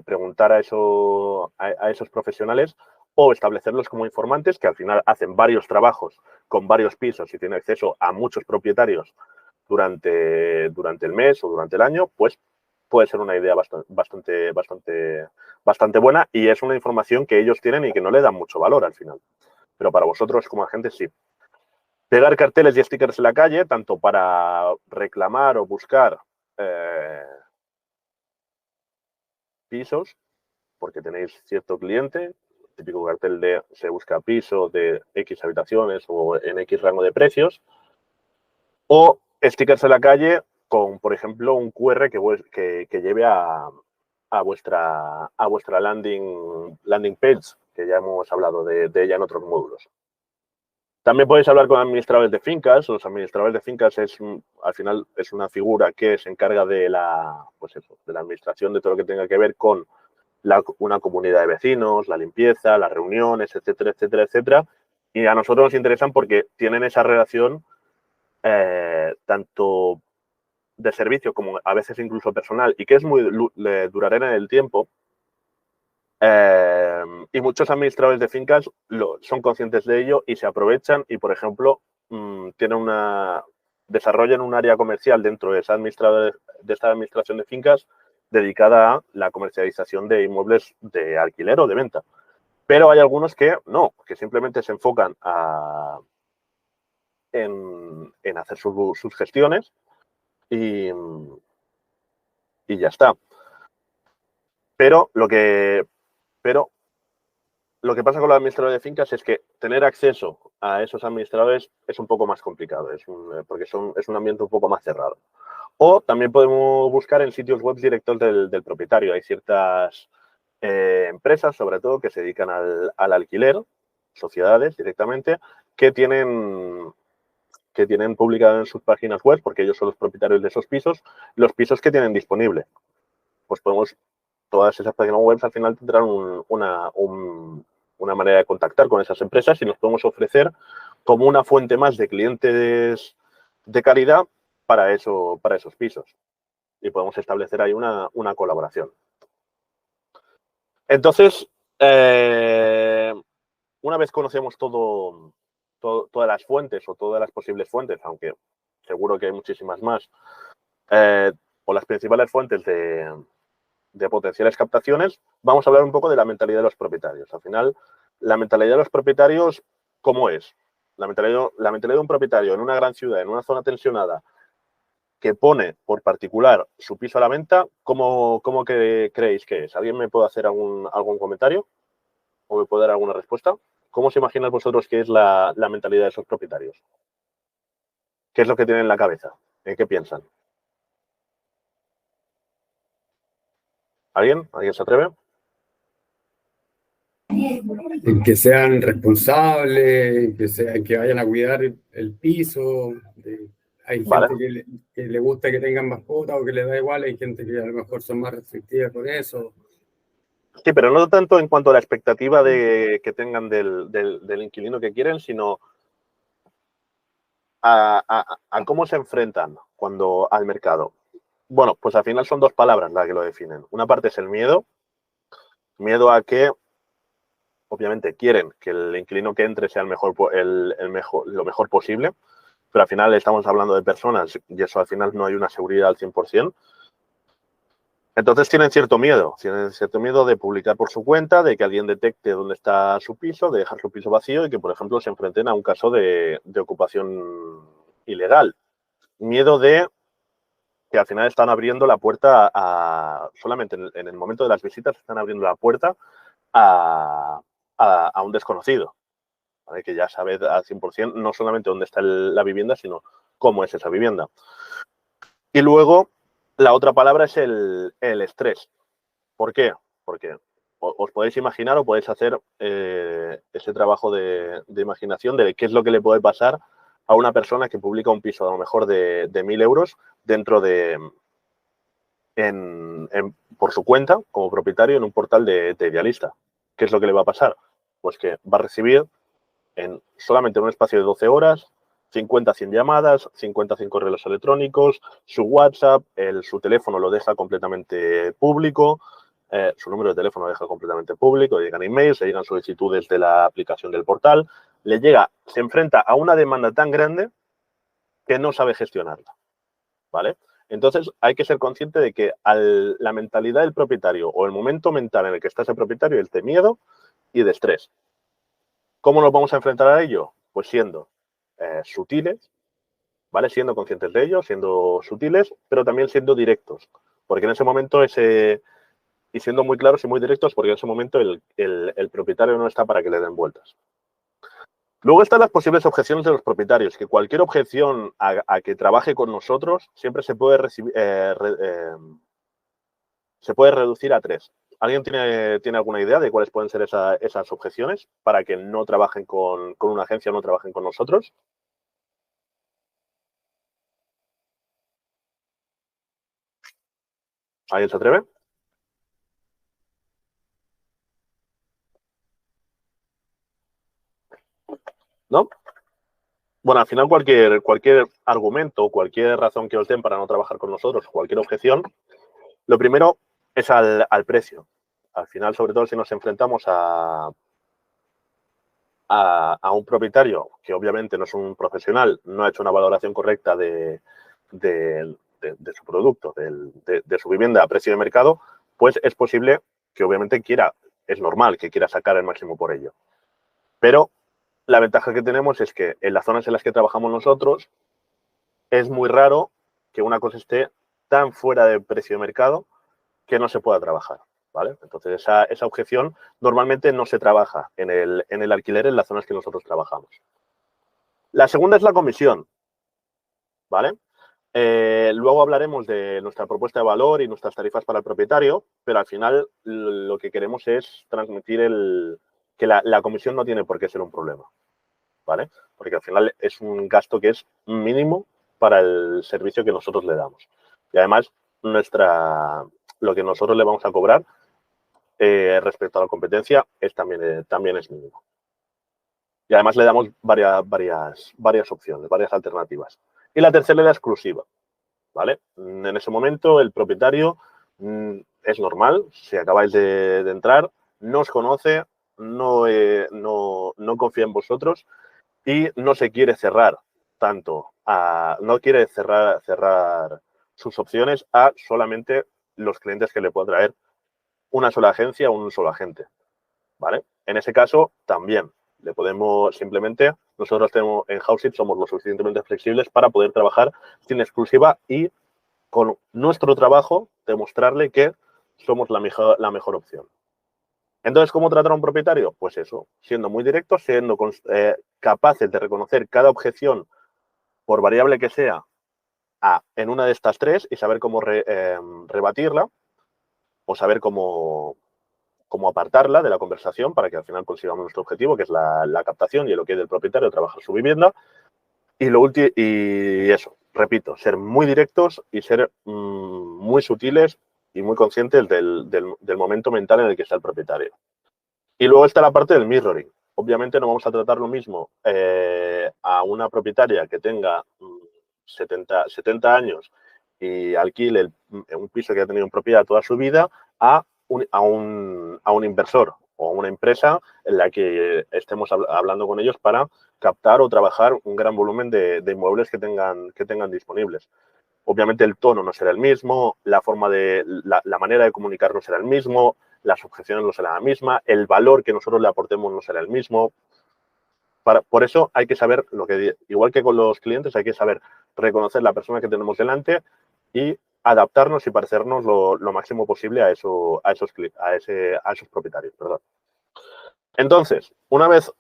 preguntar a esos profesionales o establecerlos como informantes que al final hacen varios trabajos con varios pisos y tienen acceso a muchos propietarios durante el mes o durante el año, pues puede ser una idea bastante buena y es una información que ellos tienen y que no le dan mucho valor al final. Pero para vosotros como agentes sí. Pegar carteles y stickers en la calle, tanto para reclamar o buscar pisos, porque tenéis cierto cliente, típico cartel de se busca piso de X habitaciones o en X rango de precios, o stickers en la calle con, por ejemplo, un QR que lleve a vuestra landing page, que ya hemos hablado de ella en otros módulos. También podéis hablar con administradores de fincas. Los administradores de fincas al final es una figura que se encarga de pues eso, de la administración de todo lo que tenga que ver con una comunidad de vecinos, la limpieza, las reuniones, etcétera, etcétera, etcétera. Y a nosotros nos interesan porque tienen esa relación tanto de servicio como a veces incluso personal y que es muy duradera en el tiempo. Y muchos administradores de fincas son conscientes de ello y se aprovechan y, por ejemplo, desarrollan un área comercial dentro de esta administración de fincas dedicada a la comercialización de inmuebles de alquiler o de venta. Pero hay algunos que no, que simplemente se enfocan en hacer sus gestiones y ya está. Pero lo que pasa con los administradores de fincas es que tener acceso a esos administradores es un poco más complicado, porque es un ambiente un poco más cerrado. O también podemos buscar en sitios web directos del propietario. Hay ciertas empresas, sobre todo, que se dedican al alquiler, sociedades directamente, que tienen publicado en sus páginas web, porque ellos son los propietarios de esos pisos, los pisos que tienen disponible. Pues todas esas páginas web al final tendrán una manera de contactar con esas empresas y nos podemos ofrecer como una fuente más de clientes de calidad para esos pisos. Y podemos establecer ahí una colaboración. Entonces, una vez conocemos todas las fuentes o todas las posibles fuentes, aunque seguro que hay muchísimas más, o las principales fuentes de potenciales captaciones, vamos a hablar un poco de la mentalidad de los propietarios. Al final, la mentalidad de los propietarios, ¿cómo es? La mentalidad de un propietario en una gran ciudad, en una zona tensionada, que pone por particular su piso a la venta, ¿cómo creéis que es? ¿Alguien me puede hacer algún comentario o me puede dar alguna respuesta? ¿Cómo os imagináis vosotros que es la mentalidad de esos propietarios? ¿Qué es lo que tienen en la cabeza? ¿En qué piensan? ¿Alguien? ¿Alguien se atreve? En que sean responsables, que vayan a cuidar el piso. Hay Vale. gente que le gusta que tengan mascotas o que le da igual, hay gente que a lo mejor son más restrictivas con eso. Sí, pero no tanto en cuanto a la expectativa que tengan del inquilino que quieren, sino a cómo se enfrentan al mercado. Bueno, pues al final son dos palabras las que lo definen. Una parte es el miedo a que obviamente quieren que el inquilino que entre sea lo mejor posible, pero al final estamos hablando de personas y eso al final no hay una seguridad al 100%. Entonces tienen cierto miedo de publicar por su cuenta, de que alguien detecte dónde está su piso, de dejar su piso vacío y que, por ejemplo, se enfrenten a un caso de ocupación ilegal. Miedo de que al final están abriendo la puerta solamente en el momento de las visitas están abriendo la puerta a un desconocido, ¿vale? Que ya sabe al 100% no solamente dónde está la vivienda, sino cómo es esa vivienda. Y luego, la otra palabra es el estrés. ¿Por qué? Porque os podéis imaginar o podéis hacer ese trabajo de imaginación de qué es lo que le puede pasar a una persona que publica un piso a lo mejor de 1.000 euros dentro por su cuenta como propietario en un portal de Idealista. ¿Qué es lo que le va a pasar? Pues que va a recibir solamente en un espacio de 12 horas 50 100 llamadas, 50 100 correos electrónicos, su WhatsApp, su teléfono lo deja completamente público, su número de teléfono lo deja completamente público, le llegan emails, le llegan solicitudes de la aplicación del portal, se enfrenta a una demanda tan grande que no sabe gestionarla, ¿vale? Entonces, hay que ser consciente de que la mentalidad del propietario o el momento mental en el que está ese propietario es de miedo y de estrés. ¿Cómo nos vamos a enfrentar a ello? Pues siendo sutiles, ¿vale? Siendo conscientes de ello, siendo sutiles, pero también siendo directos. Porque en ese momento ese y siendo muy claros y muy directos, porque en ese momento el propietario no está para que le den vueltas. Luego están las posibles objeciones de los propietarios, que cualquier objeción a que trabaje con nosotros siempre se puede reducir a 3. ¿Alguien tiene alguna idea de cuáles pueden ser esas objeciones para que no trabajen con una agencia o no trabajen con nosotros? ¿Alguien se atreve? ¿No? Bueno, al final cualquier argumento, cualquier razón que os den para no trabajar con nosotros, cualquier objeción, lo primero es al precio. Al final, sobre todo si nos enfrentamos a un propietario que obviamente no es un profesional, no ha hecho una valoración correcta de su producto, de su vivienda a precio de mercado, pues es posible que obviamente es normal que quiera sacar el máximo por ello. Pero la ventaja que tenemos es que en las zonas en las que trabajamos nosotros es muy raro que una cosa esté tan fuera de precio de mercado que no se pueda trabajar, ¿vale? Entonces, esa objeción normalmente no se trabaja en el alquiler en las zonas que nosotros trabajamos. La segunda es la comisión, ¿vale? Luego hablaremos de nuestra propuesta de valor y nuestras tarifas para el propietario, pero al final lo que queremos es transmitir que la comisión no tiene por qué ser un problema, ¿vale? Porque al final es un gasto que es mínimo para el servicio que nosotros le damos. Y además, lo que nosotros le vamos a cobrar respecto a la competencia también es mínimo. Y además le damos varias opciones, varias alternativas. Y la tercera es la exclusiva, ¿vale? En ese momento el propietario es normal, si acabáis de entrar, no os conoce, no confía en vosotros y no se quiere cerrar no quiere cerrar sus opciones a solamente los clientes que le pueda traer una sola agencia o un solo agente, ¿vale? En ese caso, también le podemos simplemente, nosotros en Houseit somos lo suficientemente flexibles para poder trabajar sin exclusiva y con nuestro trabajo demostrarle que somos la mejor opción. Entonces, ¿cómo tratar a un propietario? Pues eso, siendo muy directos, siendo capaces de reconocer cada objeción, por variable que sea, en una de estas 3 y saber cómo rebatirla o saber cómo apartarla de la conversación para que al final consigamos nuestro objetivo, que es la captación y el ok del propietario, trabajar su vivienda. Y eso, repito, ser muy directos y ser muy sutiles y muy conscientes del momento mental en el que está el propietario. Y luego está la parte del mirroring. Obviamente no vamos a tratar lo mismo a una propietaria que tenga 70 años y alquile un piso que ha tenido en propiedad toda su vida a un inversor o una empresa en la que estemos hablando con ellos para captar o trabajar un gran volumen de inmuebles que tengan disponibles. Obviamente el tono no será el mismo, la manera de comunicar no será el mismo, las objeciones no serán la misma, el valor que nosotros le aportemos no será el mismo. Por eso hay que saber igual que con los clientes, hay que saber reconocer la persona que tenemos delante y adaptarnos y parecernos lo máximo posible a esos propietarios. Perdón. Entonces, una vez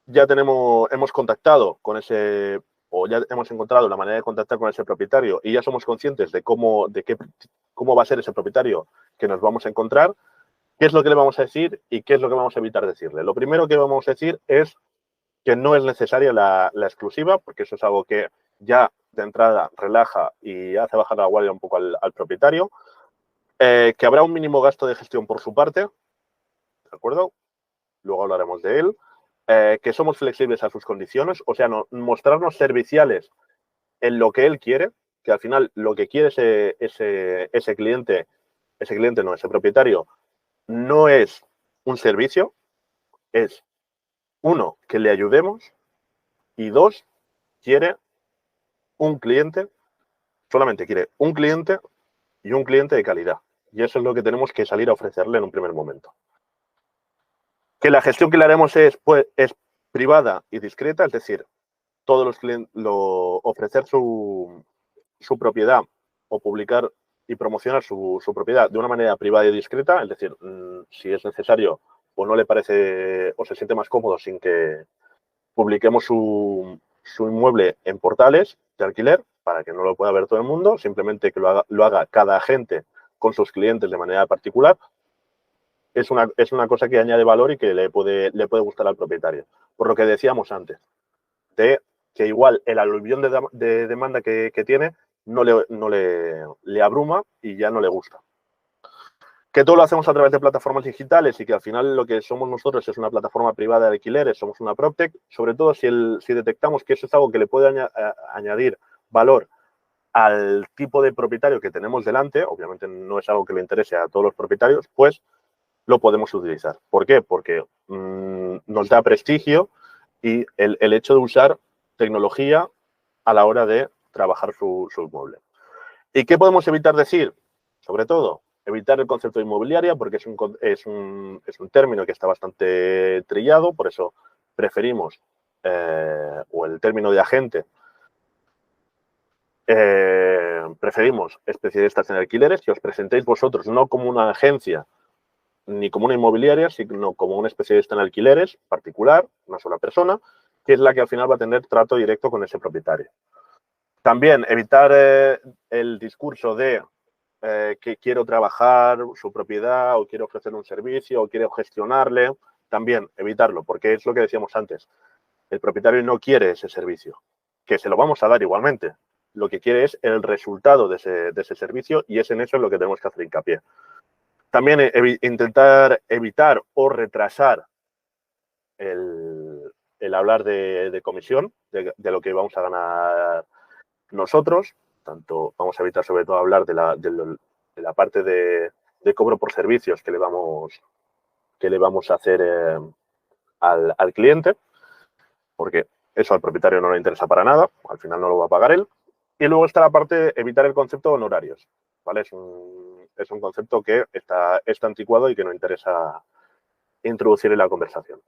ya hemos contactado con ese, o ya hemos encontrado la manera de contactar con ese propietario y ya somos conscientes de cómo va a ser ese propietario que nos vamos a encontrar, ¿qué es lo que le vamos a decir y qué es lo que vamos a evitar decirle? Lo primero que vamos a decir es que no es necesaria la exclusiva, porque eso es algo que ya de entrada relaja y hace bajar la guardia un poco al propietario, que habrá un mínimo gasto de gestión por su parte, ¿de acuerdo? Luego hablaremos de él, que somos flexibles a sus condiciones, o sea, mostrarnos serviciales en lo que él quiere, que al final lo que quiere ese propietario, no es un servicio, es, uno, que le ayudemos y dos, solamente quiere un cliente y un cliente de calidad. Y eso es lo que tenemos que salir a ofrecerle en un primer momento. Que la gestión que le haremos es privada y discreta, es decir, todos los clientes, ofrecer su propiedad o publicar y promocionar su propiedad de una manera privada y discreta, es decir, si es necesario o no le parece o se siente más cómodo sin que publiquemos su inmueble en portales de alquiler para que no lo pueda ver todo el mundo, simplemente que lo haga cada agente con sus clientes de manera particular, es una cosa que añade valor y que le puede gustar al propietario. Por lo que decíamos antes, de que igual el aluvión de demanda que tiene no le abruma y ya no le gusta. Que todo lo hacemos a través de plataformas digitales y que al final lo que somos nosotros es una plataforma privada de alquileres, somos una PropTech, sobre todo si detectamos que eso es algo que le puede añadir valor al tipo de propietario que tenemos delante, obviamente no es algo que le interese a todos los propietarios, pues lo podemos utilizar. ¿Por qué? Porque nos da prestigio y el hecho de usar tecnología a la hora de trabajar su inmueble. ¿Y qué podemos evitar decir? Sobre todo, evitar el concepto de inmobiliaria porque es un término que está bastante trillado, por eso preferimos, o el término de agente, preferimos especialistas en alquileres, que os presentéis vosotros no como una agencia ni como una inmobiliaria, sino como un especialista en alquileres particular, una sola persona, que es la que al final va a tener trato directo con ese propietario. También evitar el discurso de que quiero trabajar su propiedad o quiero ofrecer un servicio o quiero gestionarle. También evitarlo, porque es lo que decíamos antes. El propietario no quiere ese servicio, que se lo vamos a dar igualmente. Lo que quiere es el resultado de ese servicio y es en eso en lo que tenemos que hacer hincapié. También intentar evitar o retrasar el hablar de comisión, de lo que vamos a ganar nosotros. Tanto vamos a evitar sobre todo hablar de la parte de cobro por servicios que le vamos a hacer al cliente, porque eso al propietario no le interesa para nada, al final no lo va a pagar él. Y luego está la parte de evitar el concepto de honorarios, ¿vale? Es un concepto que está anticuado y que no interesa introducir en la conversación.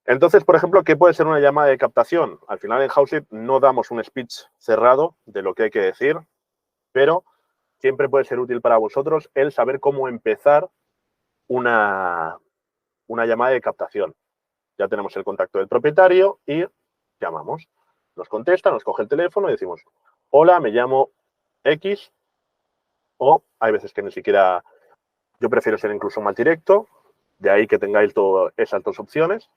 Entonces, por ejemplo, ¿qué puede ser una llamada de captación? Al final en Houseit no damos un speech cerrado de lo que hay que decir, pero siempre puede ser útil para vosotros el saber cómo empezar una llamada de captación. Ya tenemos el contacto del propietario y llamamos. Nos contesta, nos coge el teléfono y decimos, hola, me llamo X, o hay veces que ni siquiera, yo prefiero ser incluso más directo, de ahí que tengáis esas dos opciones.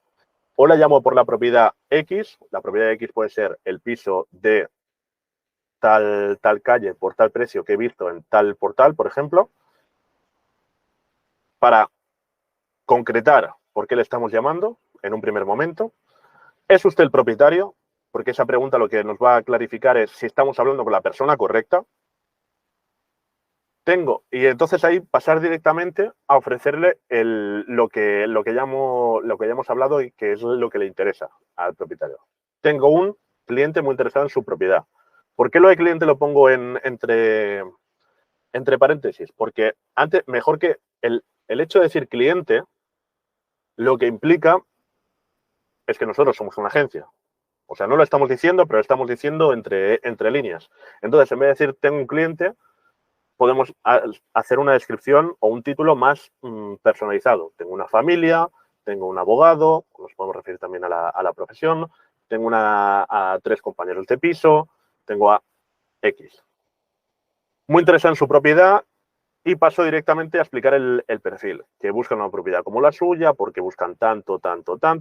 Hola, llamo por la propiedad X. La propiedad X puede ser el piso de tal calle por tal precio que he visto en tal portal, por ejemplo. Para concretar por qué le estamos llamando en un primer momento. ¿Es usted el propietario? Porque esa pregunta lo que nos va a clarificar es si estamos hablando con la persona correcta. Y entonces ahí pasar directamente a ofrecerle lo que ya hemos hablado y que es lo que le interesa al propietario. Tengo un cliente muy interesado en su propiedad. ¿Por qué lo de cliente lo pongo entre paréntesis? Porque antes, mejor que el hecho de decir cliente, lo que implica es que nosotros somos una agencia. O sea, no lo estamos diciendo, pero lo estamos diciendo entre líneas. Entonces, en vez de decir tengo un cliente, podemos hacer una descripción o un título más personalizado. Tengo una familia, tengo un abogado, nos podemos referir también a la profesión, tengo a 3 compañeros de piso, tengo a X. Muy interesado en su propiedad y paso directamente a explicar el perfil, que buscan una propiedad como la suya, porque buscan tanto,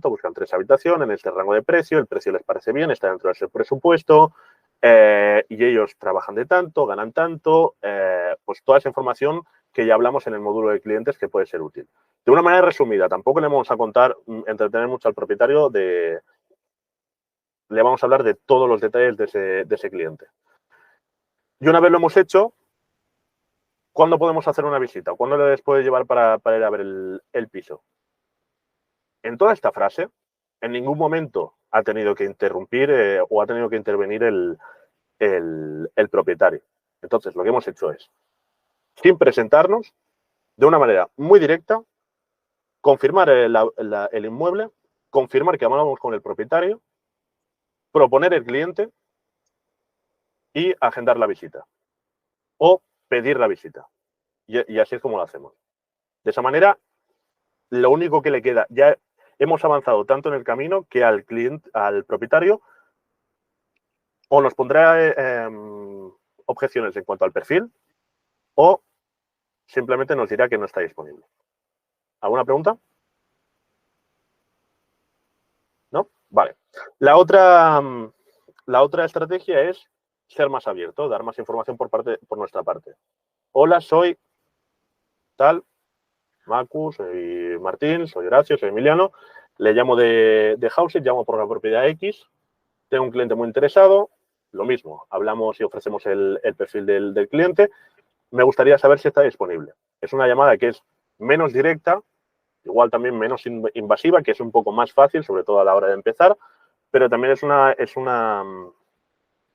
buscan 3 habitaciones en este rango de precio, el precio les parece bien, está dentro de ese presupuesto, y ellos trabajan de tanto, ganan tanto, pues toda esa información que ya hablamos en el módulo de clientes que puede ser útil. De una manera resumida, tampoco le vamos a contar, entretener mucho al propietario, le vamos a hablar de todos los detalles de ese cliente. Y una vez lo hemos hecho, ¿cuándo podemos hacer una visita? ¿Cuándo les puede llevar para ir a ver el piso? En toda esta frase, en ningún momento ha tenido que interrumpir o ha tenido que intervenir el propietario. Entonces, lo que hemos hecho es, sin presentarnos, de una manera muy directa, confirmar el inmueble, confirmar que hablamos con el propietario, proponer el cliente y agendar la visita. O pedir la visita. Y así es como lo hacemos. De esa manera, lo único que le queda, ya hemos avanzado tanto en el camino que al cliente, al propietario, o nos pondrá objeciones en cuanto al perfil, o simplemente nos dirá que no está disponible. ¿Alguna pregunta? ¿No? Vale. La otra estrategia es ser más abierto, dar más información por nuestra parte. Hola, soy tal, Macu, soy Martín, soy Horacio, soy Emiliano, le llamo de Houseit, llamo por la propiedad X, tengo un cliente muy interesado, lo mismo, hablamos y ofrecemos el perfil del cliente, me gustaría saber si está disponible. Es una llamada que es menos directa, igual también menos invasiva, que es un poco más fácil, sobre todo a la hora de empezar, pero también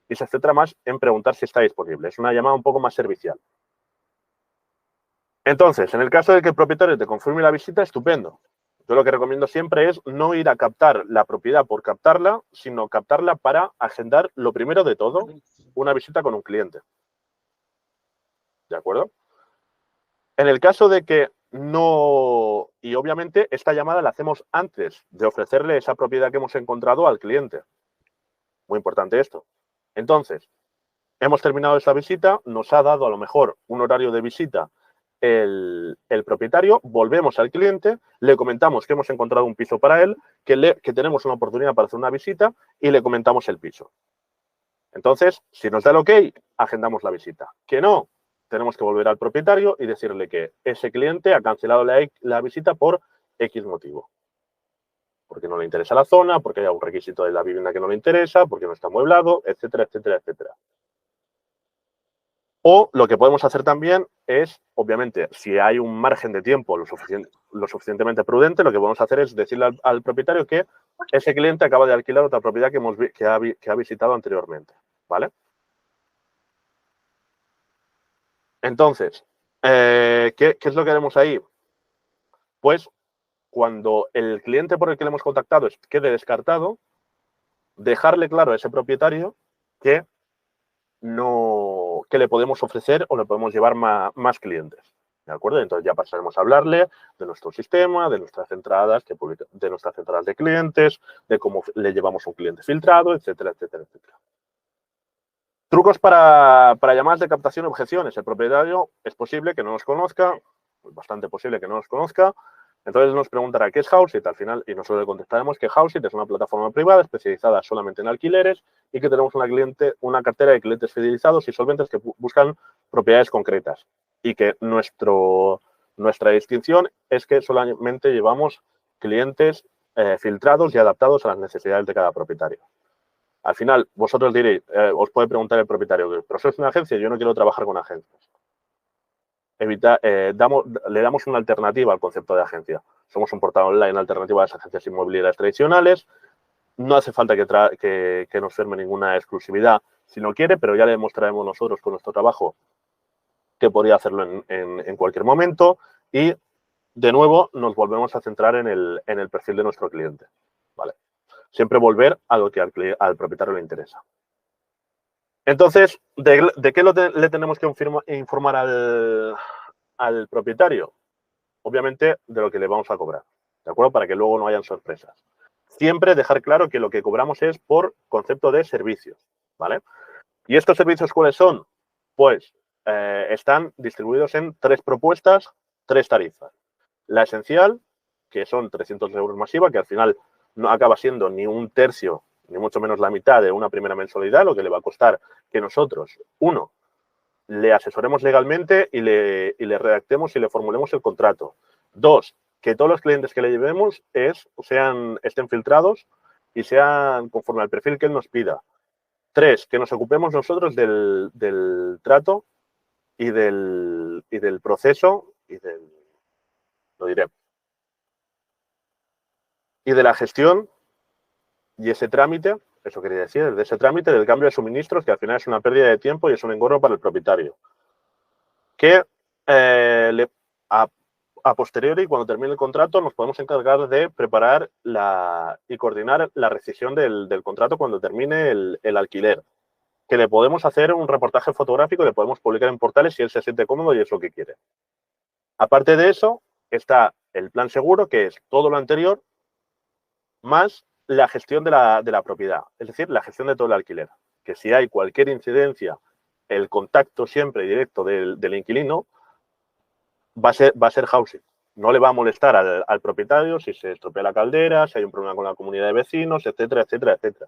y se centra más en preguntar si está disponible. Es una llamada un poco más servicial. Entonces, en el caso de que el propietario te confirme la visita, estupendo. Yo lo que recomiendo siempre es no ir a captar la propiedad por captarla, sino captarla para agendar, lo primero de todo, una visita con un cliente. ¿De acuerdo? En el caso de que no, y obviamente esta llamada la hacemos antes de ofrecerle esa propiedad que hemos encontrado al cliente. Muy importante esto. Entonces, hemos terminado esa visita, nos ha dado a lo mejor un horario de visita el propietario, volvemos al cliente, le comentamos que hemos encontrado un piso para él, que tenemos una oportunidad para hacer una visita y le comentamos el piso. Entonces, si nos da el ok, agendamos la visita. Que no, tenemos que volver al propietario y decirle que ese cliente ha cancelado la visita por X motivo. Porque no le interesa la zona, porque hay algún requisito de la vivienda que no le interesa, porque no está amueblado, etcétera, etcétera, etcétera. O lo que podemos hacer también es, obviamente, si hay un margen de tiempo lo suficientemente prudente, lo que podemos hacer es decirle al propietario que ese cliente acaba de alquilar otra propiedad que ha visitado anteriormente, ¿vale? Entonces, ¿qué es lo que haremos ahí? Pues cuando el cliente por el que le hemos contactado quede descartado, dejarle claro a ese propietario que le podemos ofrecer o le podemos llevar más clientes. ¿De acuerdo? Entonces ya pasaremos a hablarle de nuestro sistema, de nuestras entradas, de nuestras entradas de clientes, de cómo le llevamos un cliente filtrado, etcétera, etcétera, etcétera. Trucos para llamadas de captación y objeciones. El propietario es posible que no nos conozca, es bastante posible que no nos conozca. Entonces nos preguntará qué es Houseit al final y nosotros le contestaremos que Houseit es una plataforma privada especializada solamente en alquileres y que tenemos una cartera de clientes fidelizados y solventes que buscan propiedades concretas y que nuestra distinción es que solamente llevamos clientes filtrados y adaptados a las necesidades de cada propietario. Al final, vosotros diréis, os puede preguntar el propietario, pero sois una agencia y yo no quiero trabajar con agencias. Le damos una alternativa al concepto de agencia. Somos un portal online alternativa a las agencias inmobiliarias tradicionales. No hace falta que nos firme ninguna exclusividad si no quiere, pero ya le demostraremos nosotros con nuestro trabajo que podría hacerlo en cualquier momento. Y, de nuevo, nos volvemos a centrar en el perfil de nuestro cliente. ¿Vale? Siempre volver a lo que al propietario le interesa. Entonces, ¿de qué le tenemos que informar al propietario? Obviamente, de lo que le vamos a cobrar, ¿de acuerdo? Para que luego no hayan sorpresas. Siempre dejar claro que lo que cobramos es por concepto de servicios, ¿vale? ¿Y estos servicios cuáles son? Pues están distribuidos en 3 propuestas, 3 tarifas. La esencial, que son 300 euros masiva, que al final no acaba siendo ni un tercio, ni mucho menos la mitad de una primera mensualidad, lo que le va a costar que nosotros, uno, le asesoremos legalmente y le redactemos y le formulemos el contrato. 2, que todos los clientes que le llevemos estén filtrados y sean conforme al perfil que él nos pida. 3, que nos ocupemos nosotros del trato y del proceso lo diré, y de la gestión y ese trámite, eso quería decir, de ese trámite del cambio de suministros, que al final es una pérdida de tiempo y es un engorro para el propietario. Que a posteriori, cuando termine el contrato, nos podemos encargar de preparar y coordinar la rescisión del contrato cuando termine el alquiler. que le podemos hacer un reportaje fotográfico, le podemos publicar en portales si él se siente cómodo y es lo que quiere. Aparte de eso, está el plan seguro, que es todo lo anterior, más la gestión de la propiedad, es decir, la gestión de todo el alquiler. Que si hay cualquier incidencia, el contacto siempre directo del inquilino va a ser housing. No le va a molestar al propietario si se estropea la caldera, si hay un problema con la comunidad de vecinos, etcétera, etcétera, etcétera.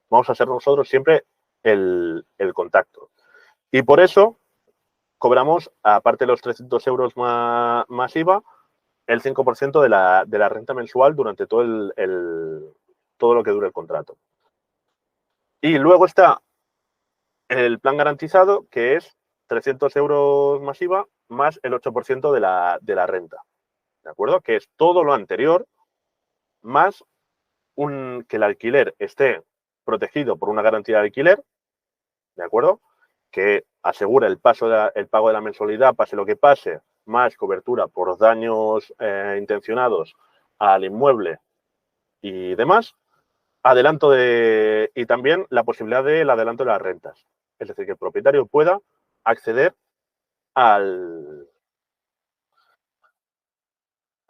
Vamos a ser nosotros siempre el contacto. Y por eso cobramos, aparte de los 300 euros más IVA, el 5% de la renta mensual durante todo todo lo que dure el contrato. Y luego está el plan garantizado, que es 300 euros más IVA, más el 8% de la renta. ¿De acuerdo? Que es todo lo anterior, más que el alquiler esté protegido por una garantía de alquiler, ¿de acuerdo? Que asegura el pago de la mensualidad, pase lo que pase, más cobertura por daños intencionados al inmueble y demás, y también la posibilidad del adelanto de las rentas. Es decir, que el propietario pueda acceder a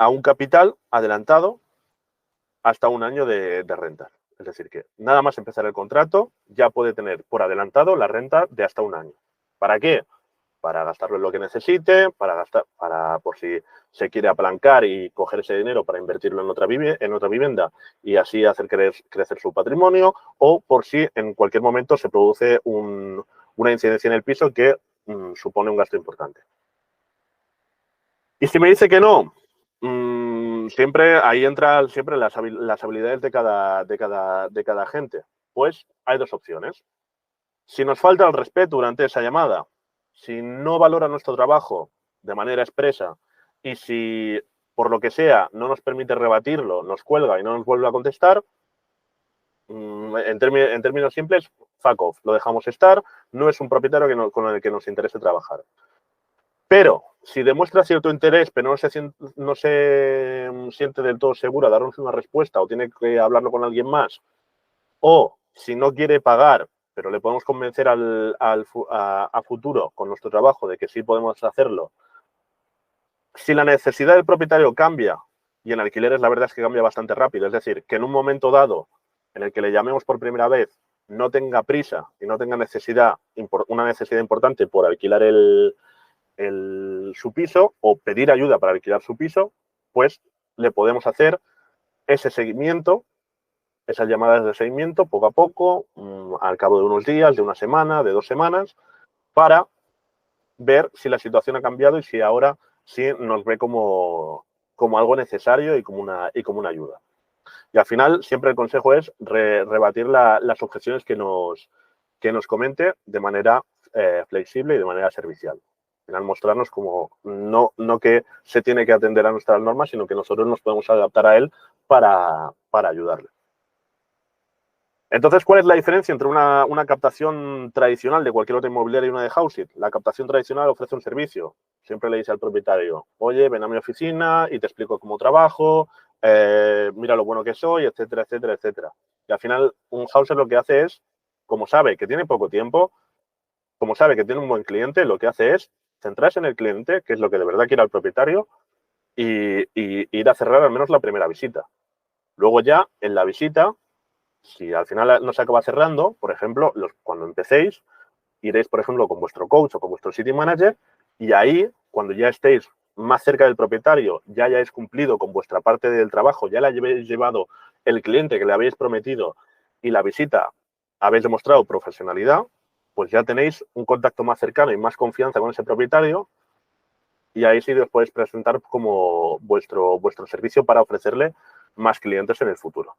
un capital adelantado hasta un año de rentas. Es decir, que nada más empezar el contrato ya puede tener por adelantado la renta de hasta un año. ¿Para qué? Para gastarlo en lo que necesite, por si se quiere apalancar y coger ese dinero para invertirlo en otra vivienda y así hacer crecer su patrimonio, o por si en cualquier momento se produce una incidencia en el piso que supone un gasto importante. Y si me dice que no, siempre ahí entran siempre las habilidades de cada agente. Pues hay dos opciones. Si nos falta el respeto durante esa llamada, si no valora nuestro trabajo de manera expresa y si por lo que sea no nos permite rebatirlo, nos cuelga y no nos vuelve a contestar, en términos simples, fuck off, lo dejamos estar, no es un propietario con el que nos interese trabajar. Pero si demuestra cierto interés, pero no se siente del todo seguro a darnos una respuesta o tiene que hablarlo con alguien más, o si no quiere pagar, pero le podemos convencer a futuro con nuestro trabajo de que sí podemos hacerlo. Si la necesidad del propietario cambia, y en alquileres la verdad es que cambia bastante rápido, es decir, que en un momento dado en el que le llamemos por primera vez no tenga prisa y no tenga una necesidad importante por alquilar su piso o pedir ayuda para alquilar su piso, pues le podemos hacer ese seguimiento, esas llamadas de seguimiento poco a poco, al cabo de unos días, de una semana, de 2 semanas, para ver si la situación ha cambiado y si ahora sí nos ve como algo necesario y como una ayuda. Y al final siempre el consejo es rebatir las objeciones que nos comente de manera flexible y de manera servicial. Al final mostrarnos como no que se tiene que atender a nuestras normas, sino que nosotros nos podemos adaptar a él para ayudarle. Entonces, ¿cuál es la diferencia entre una captación tradicional de cualquier otra inmobiliaria y una de housing? La captación tradicional ofrece un servicio. Siempre le dice al propietario, oye, ven a mi oficina y te explico cómo trabajo, mira lo bueno que soy, etcétera, etcétera, etcétera. Y al final, un houser lo que hace es, como sabe que tiene poco tiempo, como sabe que tiene un buen cliente, lo que hace es centrarse en el cliente, que es lo que de verdad quiere el propietario, y ir a cerrar al menos la primera visita. Luego ya, en la visita, si al final no se acaba cerrando, por ejemplo, cuando empecéis, iréis, por ejemplo, con vuestro coach o con vuestro city manager y ahí, cuando ya estéis más cerca del propietario, ya hayáis cumplido con vuestra parte del trabajo, ya le habéis llevado el cliente que le habéis prometido y la visita habéis demostrado profesionalidad, pues ya tenéis un contacto más cercano y más confianza con ese propietario y ahí sí os podéis presentar como vuestro servicio para ofrecerle más clientes en el futuro.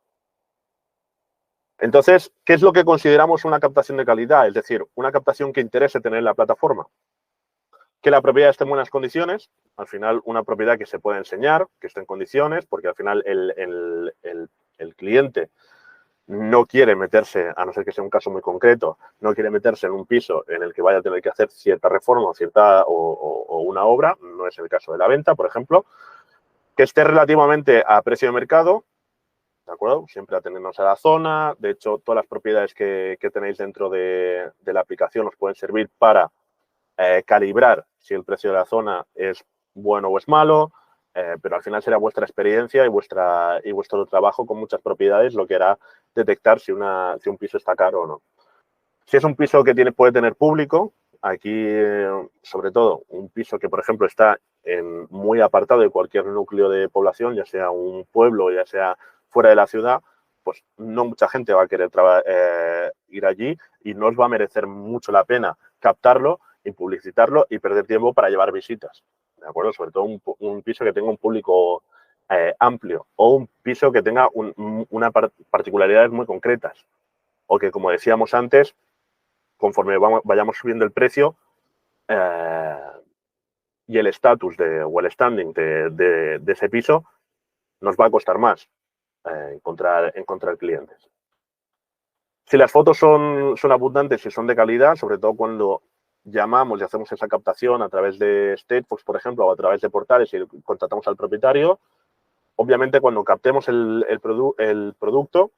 Entonces, ¿qué es lo que consideramos una captación de calidad? Es decir, una captación que interese tener en la plataforma. Que la propiedad esté en buenas condiciones, al final una propiedad que se pueda enseñar, que esté en condiciones, porque al final el cliente no quiere meterse, a no ser que sea un caso muy concreto, no quiere meterse en un piso en el que vaya a tener que hacer cierta reforma o una obra, no es el caso de la venta, por ejemplo, que esté relativamente a precio de mercado, ¿de acuerdo? Siempre atendernos a la zona. De hecho, todas las propiedades que tenéis dentro de la aplicación os pueden servir para calibrar si el precio de la zona es bueno o es malo, pero al final será vuestra experiencia y vuestro trabajo con muchas propiedades lo que hará detectar si un piso está caro o no. Si es un piso que puede tener público, aquí, sobre todo, un piso que, por ejemplo, está muy apartado de cualquier núcleo de población, ya sea un pueblo, ya sea fuera de la ciudad, pues no mucha gente va a querer ir allí y no os va a merecer mucho la pena captarlo y publicitarlo y perder tiempo para llevar visitas, ¿de acuerdo? Sobre todo un piso que tenga un público amplio o un piso que tenga unas particularidades muy concretas o que, como decíamos antes, conforme vayamos subiendo el precio y el estatus o el standing de ese piso, nos va a costar más encontrar clientes. Si las fotos son abundantes y son de calidad, sobre todo cuando llamamos y hacemos esa captación a través de Statefox, por ejemplo, o a través de portales y contratamos al propietario, obviamente cuando captemos el producto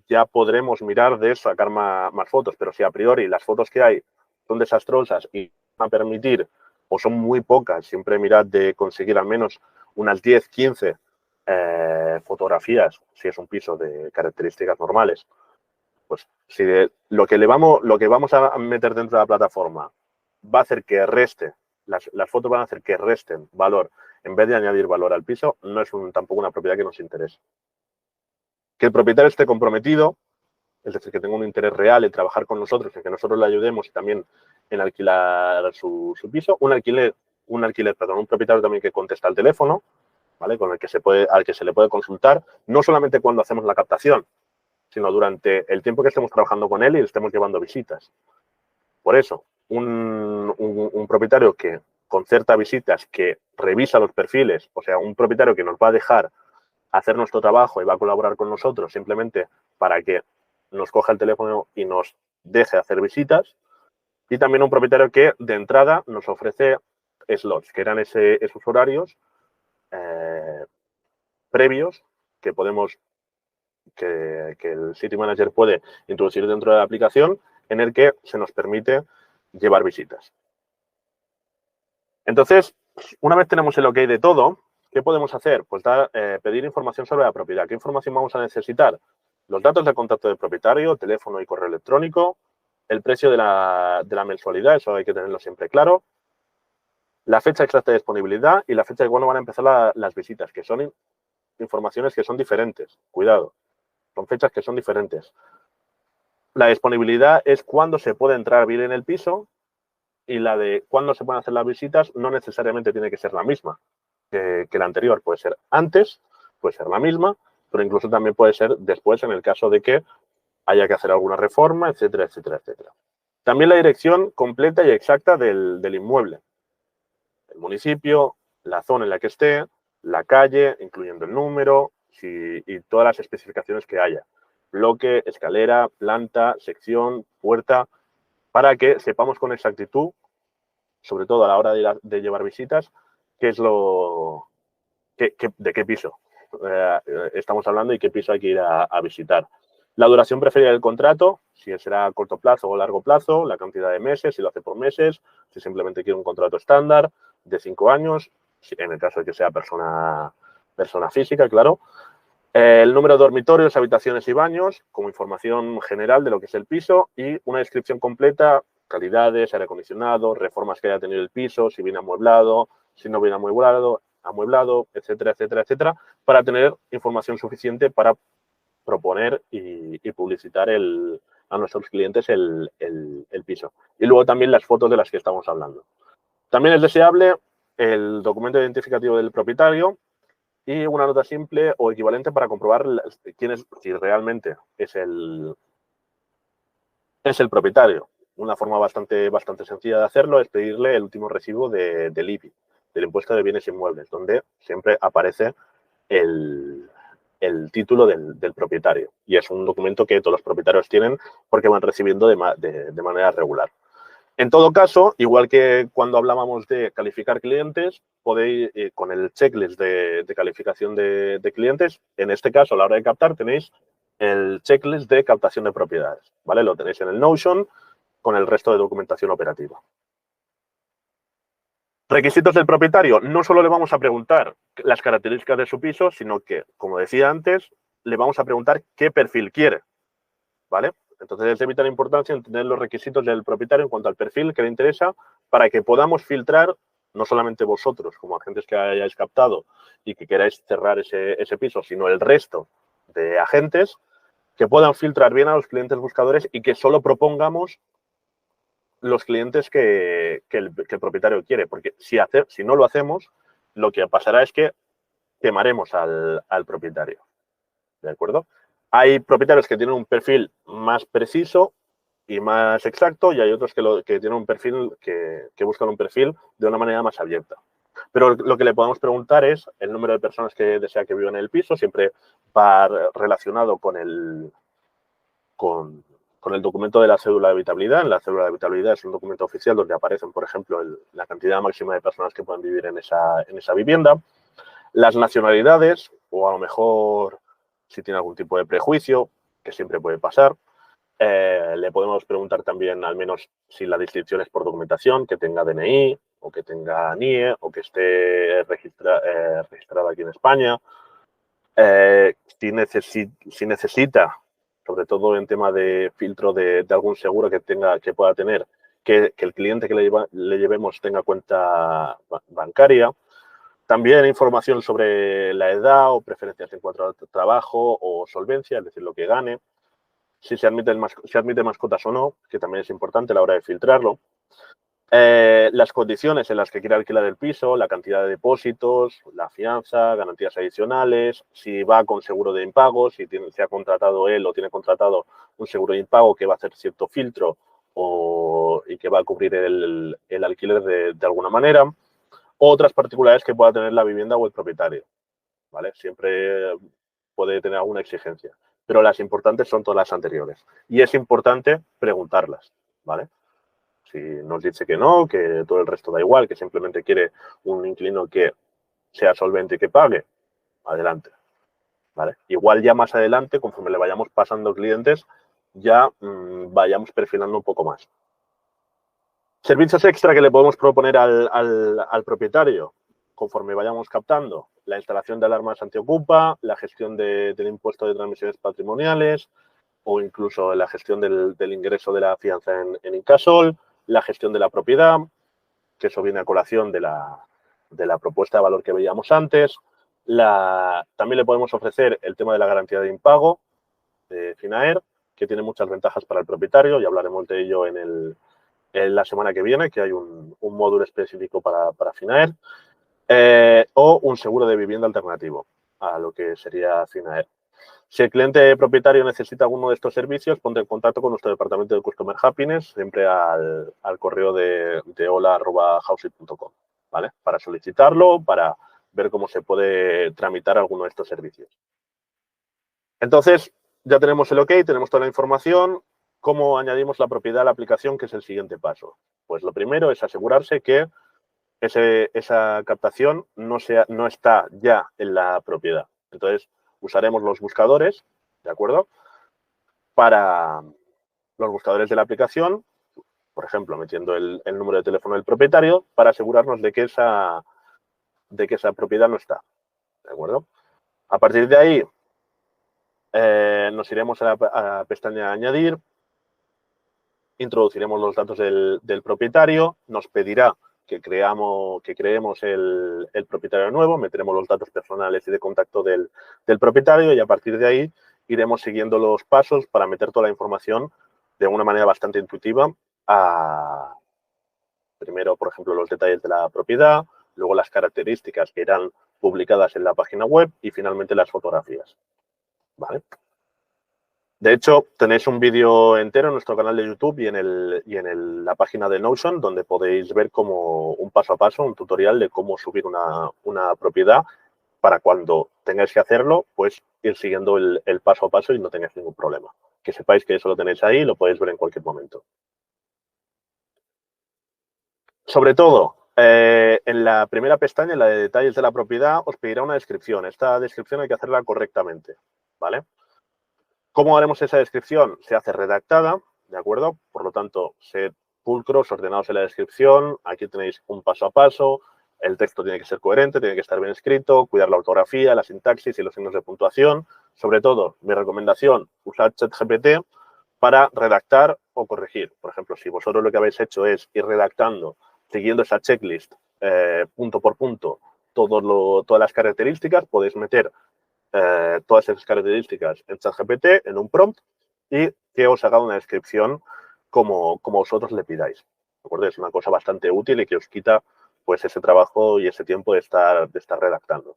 ya podremos mirar de sacar más fotos, pero si a priori las fotos que hay son desastrosas y van a permitir, o son muy pocas, siempre mirad de conseguir al menos unas 10, 15 fotografías, si es un piso de características normales, pues si lo que vamos a meter dentro de la plataforma va a hacer que reste, las fotos van a hacer que resten valor en vez de añadir valor al piso, no es tampoco una propiedad que nos interese. Que el propietario esté comprometido, es decir, que tenga un interés real en trabajar con nosotros, en que nosotros le ayudemos y también en alquilar su piso. Un propietario también que contesta al teléfono, ¿vale? Al que se le puede consultar, no solamente cuando hacemos la captación, sino durante el tiempo que estemos trabajando con él y le estemos llevando visitas. Por eso, un propietario que concerta visitas, que revisa los perfiles, o sea, un propietario que nos va a dejar hacer nuestro trabajo y va a colaborar con nosotros simplemente para que nos coja el teléfono y nos deje hacer visitas. Y también un propietario que de entrada nos ofrece slots, que eran esos horarios previos que el City Manager puede introducir dentro de la aplicación en el que se nos permite llevar visitas. Entonces, una vez tenemos el OK de todo, ¿qué podemos hacer? Pues pedir información sobre la propiedad. ¿Qué información vamos a necesitar? Los datos de contacto del propietario, teléfono y correo electrónico, el precio de la mensualidad, eso hay que tenerlo siempre claro, la fecha exacta de disponibilidad y la fecha de cuándo van a empezar las visitas, que son informaciones que son diferentes. Cuidado, son fechas que son diferentes. La disponibilidad es cuándo se puede entrar bien en el piso y la de cuándo se pueden hacer las visitas no necesariamente tiene que ser la misma que la anterior. Puede ser antes, puede ser la misma, pero incluso también puede ser después en el caso de que haya que hacer alguna reforma, etcétera, etcétera, etcétera. También la dirección completa y exacta del inmueble. El municipio, la zona en la que esté, la calle, incluyendo el número y todas las especificaciones que haya. Bloque, escalera, planta, sección, puerta, para que sepamos con exactitud, sobre todo a la hora de llevar visitas, qué es de qué piso estamos hablando y qué piso hay que ir a visitar. La duración preferida del contrato, si será a corto plazo o largo plazo, la cantidad de meses, si lo hace por meses, si simplemente quiere un contrato estándar de 5 años, en el caso de que sea persona física, claro. El número de dormitorios, habitaciones y baños, como información general de lo que es el piso y una descripción completa, calidades, aire acondicionado, reformas que haya tenido el piso, si viene amueblado, si no viene amueblado, etcétera, etcétera, etcétera, para tener información suficiente para proponer y publicitar a nuestros clientes el piso. Y luego también las fotos de las que estamos hablando. También es deseable el documento identificativo del propietario y una nota simple o equivalente para comprobar si realmente es el propietario. Una forma bastante sencilla de hacerlo es pedirle el último recibo del IBI, del impuesto de bienes inmuebles, donde siempre aparece el título del propietario. Y es un documento que todos los propietarios tienen porque van recibiendo de manera regular. En todo caso, igual que cuando hablábamos de calificar clientes, podéis, con el checklist de calificación de clientes, en este caso, a la hora de captar, tenéis el checklist de captación de propiedades, ¿vale? Lo tenéis en el Notion con el resto de documentación operativa. Requisitos del propietario. No solo le vamos a preguntar las características de su piso, sino que, como decía antes, le vamos a preguntar qué perfil quiere, ¿vale? Entonces, es de vital importancia entender los requisitos del propietario en cuanto al perfil que le interesa para que podamos filtrar, no solamente vosotros como agentes que hayáis captado y que queráis cerrar ese piso, sino el resto de agentes que puedan filtrar bien a los clientes buscadores y que solo propongamos los clientes que el propietario quiere. Porque si no lo hacemos, lo que pasará es que quemaremos al propietario. ¿De acuerdo? Hay propietarios que tienen un perfil más preciso y más exacto y hay otros que tienen un perfil que buscan un perfil de una manera más abierta. Pero lo que le podemos preguntar es el número de personas que desea que vivan en el piso, siempre va relacionado con el documento de la cédula de habitabilidad. La cédula de habitabilidad es un documento oficial donde aparecen, por ejemplo, la cantidad máxima de personas que pueden vivir en esa vivienda. Las nacionalidades, o a lo mejor si tiene algún tipo de prejuicio, que siempre puede pasar. Le podemos preguntar también, al menos, si la inscripción es por documentación, que tenga DNI o que tenga NIE o que esté registrada aquí en España. Si necesita, sobre todo en tema de filtro de algún seguro que pueda tener, que el cliente que le llevemos tenga cuenta bancaria. También información sobre la edad o preferencias en cuanto al trabajo o solvencia, es decir, lo que gane. Si se admite mascotas o no, que también es importante a la hora de filtrarlo. Las condiciones en las que quiere alquilar el piso, la cantidad de depósitos, la fianza, garantías adicionales, si va con seguro de impago, si ha contratado él o tiene contratado un seguro de impago que va a hacer cierto filtro y que va a cubrir el alquiler de alguna manera. Otras particularidades que pueda tener la vivienda o el propietario, ¿vale? Siempre puede tener alguna exigencia, pero las importantes son todas las anteriores. Y es importante preguntarlas, ¿vale? Si nos dice que no, que todo el resto da igual, que simplemente quiere un inquilino que sea solvente y que pague, adelante, ¿vale? Igual ya más adelante, conforme le vayamos pasando clientes, ya vayamos perfilando un poco más. Servicios extra que le podemos proponer al propietario conforme vayamos captando: la instalación de alarmas antiocupa, la gestión del impuesto de transmisiones patrimoniales o incluso la gestión del ingreso de la fianza en Incasol, la gestión de la propiedad, que eso viene a colación de la propuesta de valor que veíamos antes. También le podemos ofrecer el tema de la garantía de impago de Finaer, que tiene muchas ventajas para el propietario y hablaremos de ello en la semana que viene, que hay un módulo específico para Finaer, o un seguro de vivienda alternativo a lo que sería Finaer. Si el cliente propietario necesita alguno de estos servicios, ponte en contacto con nuestro departamento de Customer Happiness, siempre al correo de hola@houseit.com, ¿vale? Para solicitarlo, para ver cómo se puede tramitar alguno de estos servicios. Entonces, ya tenemos el OK, tenemos toda la información. ¿Cómo añadimos la propiedad a la aplicación, que es el siguiente paso? Pues lo primero es asegurarse que esa captación no está ya en la propiedad. Entonces, usaremos los buscadores, ¿de acuerdo? Para los buscadores de la aplicación, por ejemplo, metiendo el número de teléfono del propietario para asegurarnos de que esa propiedad no está, ¿de acuerdo? A partir de ahí, nos iremos a la pestaña Añadir, introduciremos los datos del propietario, nos pedirá que creemos el propietario nuevo, meteremos los datos personales y de contacto del propietario y a partir de ahí iremos siguiendo los pasos para meter toda la información de una manera bastante intuitiva. Primero, por ejemplo, los detalles de la propiedad, luego las características que irán publicadas en la página web y finalmente las fotografías, ¿vale? De hecho, tenéis un vídeo entero en nuestro canal de YouTube y en la página de Notion, donde podéis ver como un paso a paso, un tutorial de cómo subir una propiedad para cuando tengáis que hacerlo, pues ir siguiendo el paso a paso y no tengáis ningún problema. Que sepáis que eso lo tenéis ahí y lo podéis ver en cualquier momento. Sobre todo, En la primera pestaña, en la de detalles de la propiedad, os pedirá una descripción. Esta descripción hay que hacerla correctamente, ¿vale? ¿Cómo haremos esa descripción? Se hace redactada, ¿de acuerdo? Por lo tanto, sed pulcros, ordenados en la descripción. Aquí tenéis un paso a paso. El texto tiene que ser coherente, tiene que estar bien escrito, cuidar la ortografía, la sintaxis y los signos de puntuación. Sobre todo, mi recomendación, usar ChatGPT para redactar o corregir. Por ejemplo, si vosotros lo que habéis hecho es ir redactando, siguiendo esa checklist punto por punto, todas las características, podéis meter todas esas características en ChatGPT, en un prompt, y que os haga una descripción como vosotros le pidáis. ¿De acuerdo? Es una cosa bastante útil y que os quita pues ese trabajo y ese tiempo de estar redactando.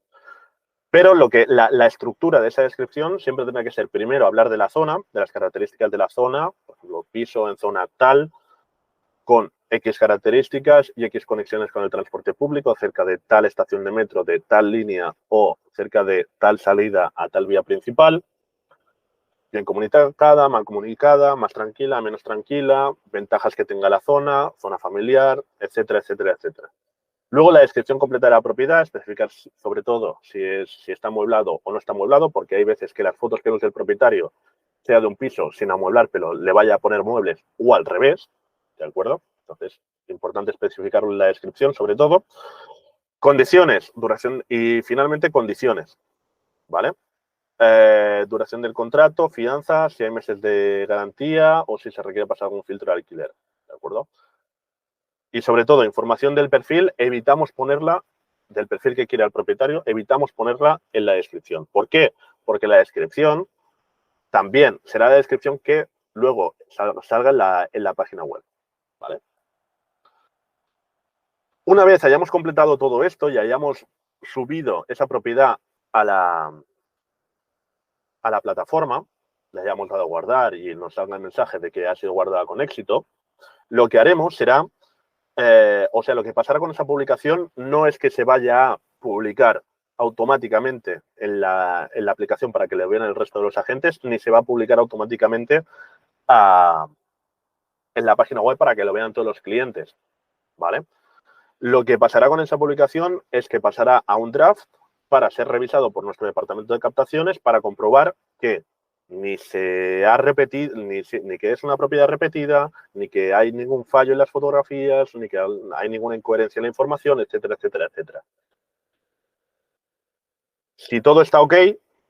Pero la estructura de esa descripción siempre tendrá que ser primero hablar de la zona, de las características de la zona, por ejemplo, piso en zona tal, con X características y X conexiones con el transporte público, cerca de tal estación de metro, de tal línea o cerca de tal salida a tal vía principal. Bien comunicada, mal comunicada, más tranquila, menos tranquila, ventajas que tenga la zona, zona familiar, etcétera, etcétera, etcétera. Luego la descripción completa de la propiedad, especificar sobre todo si está amueblado o no está amueblado, porque hay veces que las fotos que vemos del propietario sea de un piso sin amueblar, pero le vaya a poner muebles o al revés, ¿de acuerdo? Entonces, importante especificarlo en la descripción sobre todo. Condiciones, duración y finalmente condiciones, ¿vale? Duración del contrato, fianza, si hay meses de garantía o si se requiere pasar algún filtro de alquiler, ¿de acuerdo? Y sobre todo, información del perfil, evitamos ponerla, del perfil que quiere el propietario, evitamos ponerla en la descripción. ¿Por qué? Porque la descripción también será la descripción que luego salga en la página web, ¿vale? Una vez hayamos completado todo esto y hayamos subido esa propiedad a la plataforma, le hayamos dado a guardar y nos salga el mensaje de que ha sido guardada con éxito, lo que haremos será, lo que pasará con esa publicación no es que se vaya a publicar automáticamente en la aplicación para que le vean el resto de los agentes, ni se va a publicar automáticamente en la página web para que lo vean todos los clientes, ¿vale? Lo que pasará con esa publicación es que pasará a un draft para ser revisado por nuestro departamento de captaciones para comprobar que ni se ha repetido, ni que es una propiedad repetida, ni que hay ningún fallo en las fotografías, ni que hay ninguna incoherencia en la información, etcétera, etcétera, etcétera. Si todo está ok,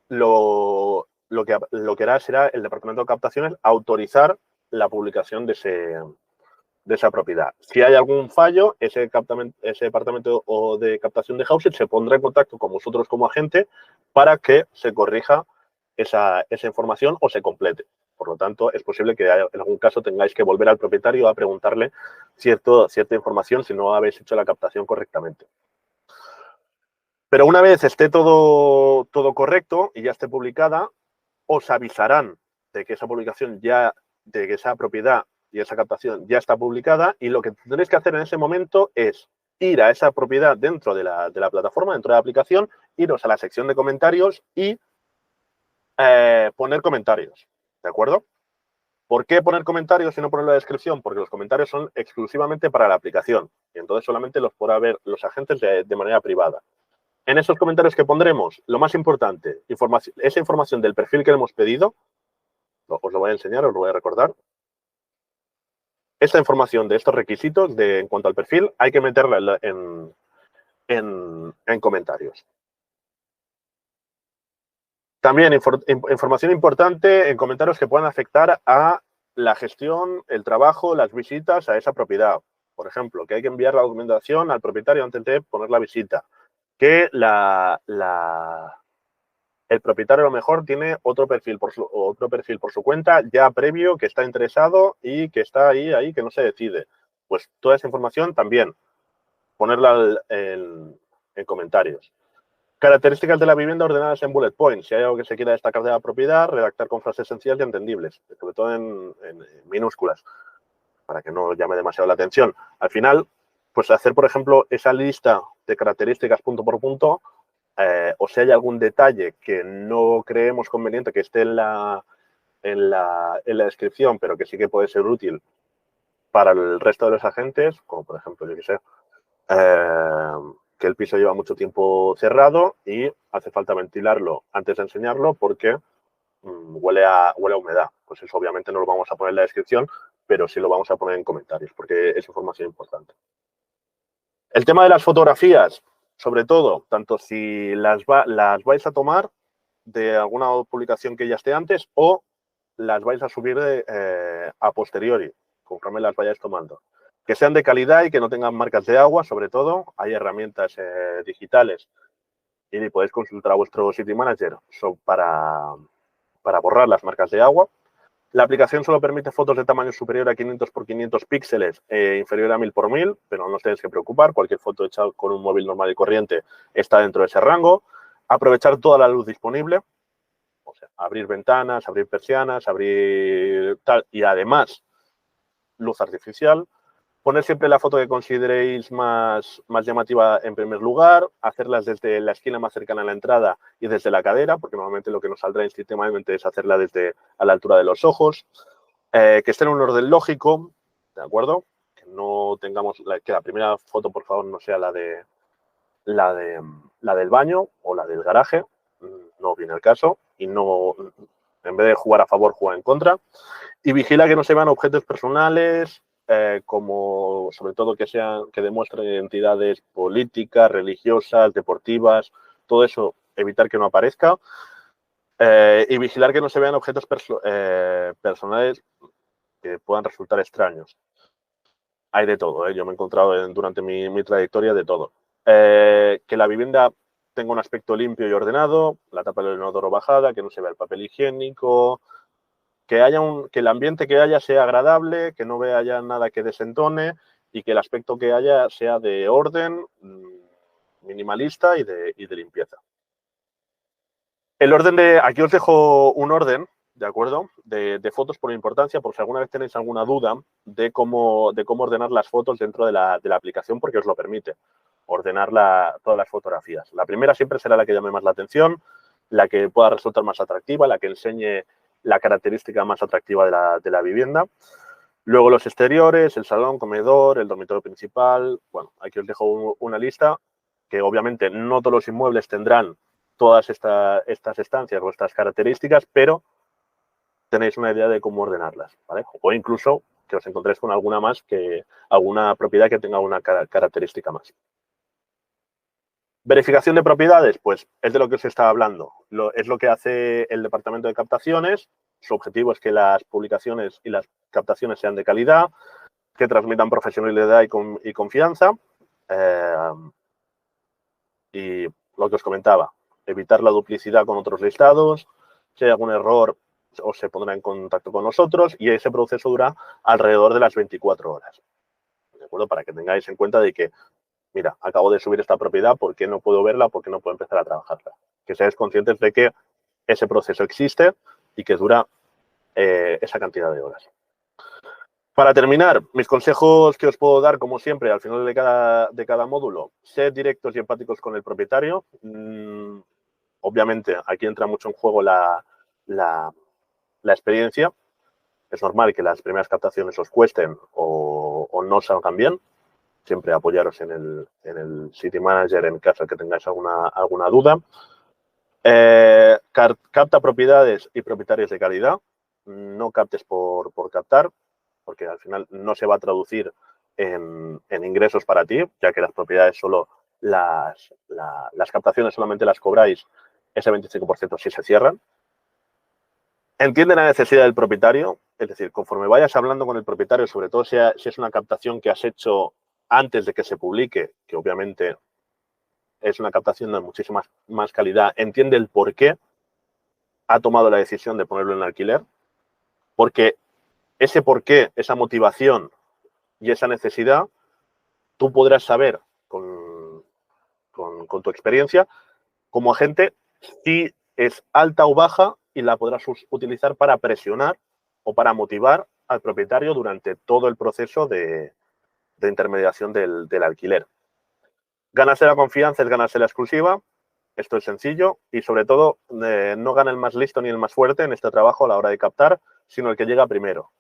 lo que hará será el departamento de captaciones autorizar la publicación de esa propiedad. Si hay algún fallo, ese departamento de captación de housing se pondrá en contacto con vosotros como agente para que se corrija esa información o se complete. Por lo tanto, es posible que en algún caso tengáis que volver al propietario a preguntarle cierta información si no habéis hecho la captación correctamente. Pero una vez esté todo correcto y ya esté publicada, os avisarán de que esa publicación de que esa propiedad y esa captación ya está publicada y lo que tendréis que hacer en ese momento es ir a esa propiedad dentro de la plataforma, dentro de la aplicación, iros a la sección de comentarios y poner comentarios, ¿de acuerdo? ¿Por qué poner comentarios y no poner la descripción? Porque los comentarios son exclusivamente para la aplicación y entonces solamente los podrá ver los agentes de manera privada. En esos comentarios que pondremos, lo más importante, esa información del perfil que le hemos pedido, os lo voy a enseñar, os lo voy a recordar. Esta información de estos requisitos en cuanto al perfil hay que meterla en comentarios. También información importante en comentarios que puedan afectar a la gestión, el trabajo, las visitas a esa propiedad. Por ejemplo, que hay que enviar la documentación al propietario antes de poner la visita. Que el propietario a lo mejor tiene otro perfil por su cuenta ya previo que está interesado y que está ahí que no se decide. Pues toda esa información también ponerla en comentarios. Características de la vivienda ordenadas en bullet points. Si hay algo que se quiera destacar de la propiedad, redactar con frases sencillas y entendibles, sobre todo en minúsculas, para que no llame demasiado la atención. Al final, pues hacer, por ejemplo, esa lista de características punto por punto, o si hay algún detalle que no creemos conveniente que esté en la descripción, pero que sí que puede ser útil para el resto de los agentes, como por ejemplo, yo qué sé, que el piso lleva mucho tiempo cerrado y hace falta ventilarlo antes de enseñarlo porque huele a humedad. Pues eso obviamente no lo vamos a poner en la descripción, pero sí lo vamos a poner en comentarios porque es información importante. El tema de las fotografías, sobre todo, tanto si las vais a tomar de alguna publicación que ya esté antes o las vais a subir a posteriori, conforme las vayáis tomando. Que sean de calidad y que no tengan marcas de agua, sobre todo. Hay herramientas digitales y podéis consultar a vuestro City Manager para borrar las marcas de agua. La aplicación solo permite fotos de tamaño superior a 500 por 500 píxeles e inferior a 1000 por 1000, pero no os tenéis que preocupar. Cualquier foto hecha con un móvil normal y corriente está dentro de ese rango. Aprovechar toda la luz disponible. O sea, abrir ventanas, abrir persianas, abrir tal. Y además, luz artificial. Poner siempre la foto que consideréis más llamativa en primer lugar, hacerlas desde la esquina más cercana a la entrada y desde la cadera, porque normalmente lo que nos saldrá instintivamente es hacerla desde a la altura de los ojos, que esté en un orden lógico, ¿de acuerdo? Que no tengamos, que la primera foto, por favor, no sea la del baño o la del garaje, no viene el caso, y no, en vez de jugar a favor, juega en contra. Y vigila que no se vean objetos personales, como sobre todo que demuestren identidades políticas, religiosas, deportivas, todo eso, evitar que no aparezca. Y vigilar que no se vean objetos personales que puedan resultar extraños. Hay de todo, yo me he encontrado durante mi trayectoria de todo. Que la vivienda tenga un aspecto limpio y ordenado, la tapa del inodoro bajada, que no se vea el papel higiénico, que el ambiente que haya sea agradable, que no vea ya nada que desentone y que el aspecto que haya sea de orden, minimalista y de limpieza. El orden aquí os dejo un orden, ¿de acuerdo? De fotos por importancia, por si alguna vez tenéis alguna duda de cómo ordenar las fotos dentro de la aplicación, porque os lo permite ordenar todas las fotografías. La primera siempre será la que llame más la atención, la que pueda resultar más atractiva, la que enseñe la característica más atractiva de la vivienda. Luego los exteriores, el salón, comedor, el dormitorio principal. Bueno, aquí os dejo una lista que obviamente no todos los inmuebles tendrán todas estas estancias o estas características, pero tenéis una idea de cómo ordenarlas, ¿vale? O incluso que os encontréis con alguna propiedad que tenga una característica más. Verificación de propiedades, pues es de lo que os estaba hablando. Es lo que hace el departamento de captaciones. Su objetivo es que las publicaciones y las captaciones sean de calidad, que transmitan profesionalidad y confianza. Y lo que os comentaba, evitar la duplicidad con otros listados. Si hay algún error, os se pondrá en contacto con nosotros y ese proceso dura alrededor de las 24 horas. ¿De acuerdo? Para que tengáis en cuenta de que, mira, acabo de subir esta propiedad, ¿por qué no puedo verla? ¿Por qué no puedo empezar a trabajarla? Que seáis conscientes de que ese proceso existe y que dura esa cantidad de horas. Para terminar, mis consejos que os puedo dar, como siempre, al final de cada módulo, sed directos y empáticos con el propietario. Obviamente, aquí entra mucho en juego la experiencia. Es normal que las primeras captaciones os cuesten o no salgan bien. Siempre apoyaros en el City Manager en caso de que tengáis alguna duda. Capta propiedades y propietarios de calidad. No captes por captar, porque al final no se va a traducir en ingresos para ti, ya que las propiedades solo las captaciones solamente las cobráis ese 25% si se cierran. Entiende la necesidad del propietario, es decir, conforme vayas hablando con el propietario, sobre todo si es una captación que has hecho antes de que se publique, que obviamente es una captación de muchísima más calidad, entiende el por qué ha tomado la decisión de ponerlo en alquiler, porque ese por qué, esa motivación y esa necesidad, tú podrás saber con tu experiencia como agente si es alta o baja y la podrás utilizar para presionar o para motivar al propietario durante todo el proceso de intermediación del alquiler. Ganarse la confianza es ganarse la exclusiva. Esto es sencillo y, sobre todo, no gana el más listo ni el más fuerte en este trabajo a la hora de captar, sino el que llega primero.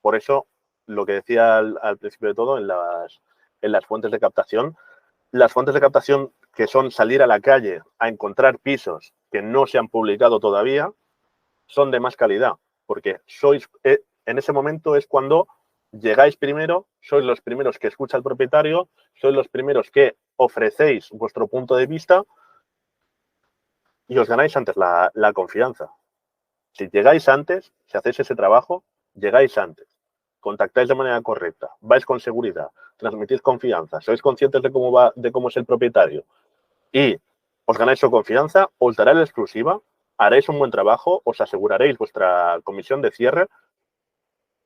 Por eso, lo que decía al principio de todo, en las fuentes de captación, las fuentes de captación que son salir a la calle a encontrar pisos que no se han publicado todavía son de más calidad, porque en ese momento es cuando llegáis primero, sois los primeros que escucha el propietario, sois los primeros que ofrecéis vuestro punto de vista y os ganáis antes la confianza. Si llegáis antes, si hacéis ese trabajo, llegáis antes, contactáis de manera correcta, vais con seguridad, transmitís confianza, sois conscientes de cómo es el propietario y os ganáis su confianza, os dará la exclusiva, haréis un buen trabajo, os aseguraréis vuestra comisión de cierre,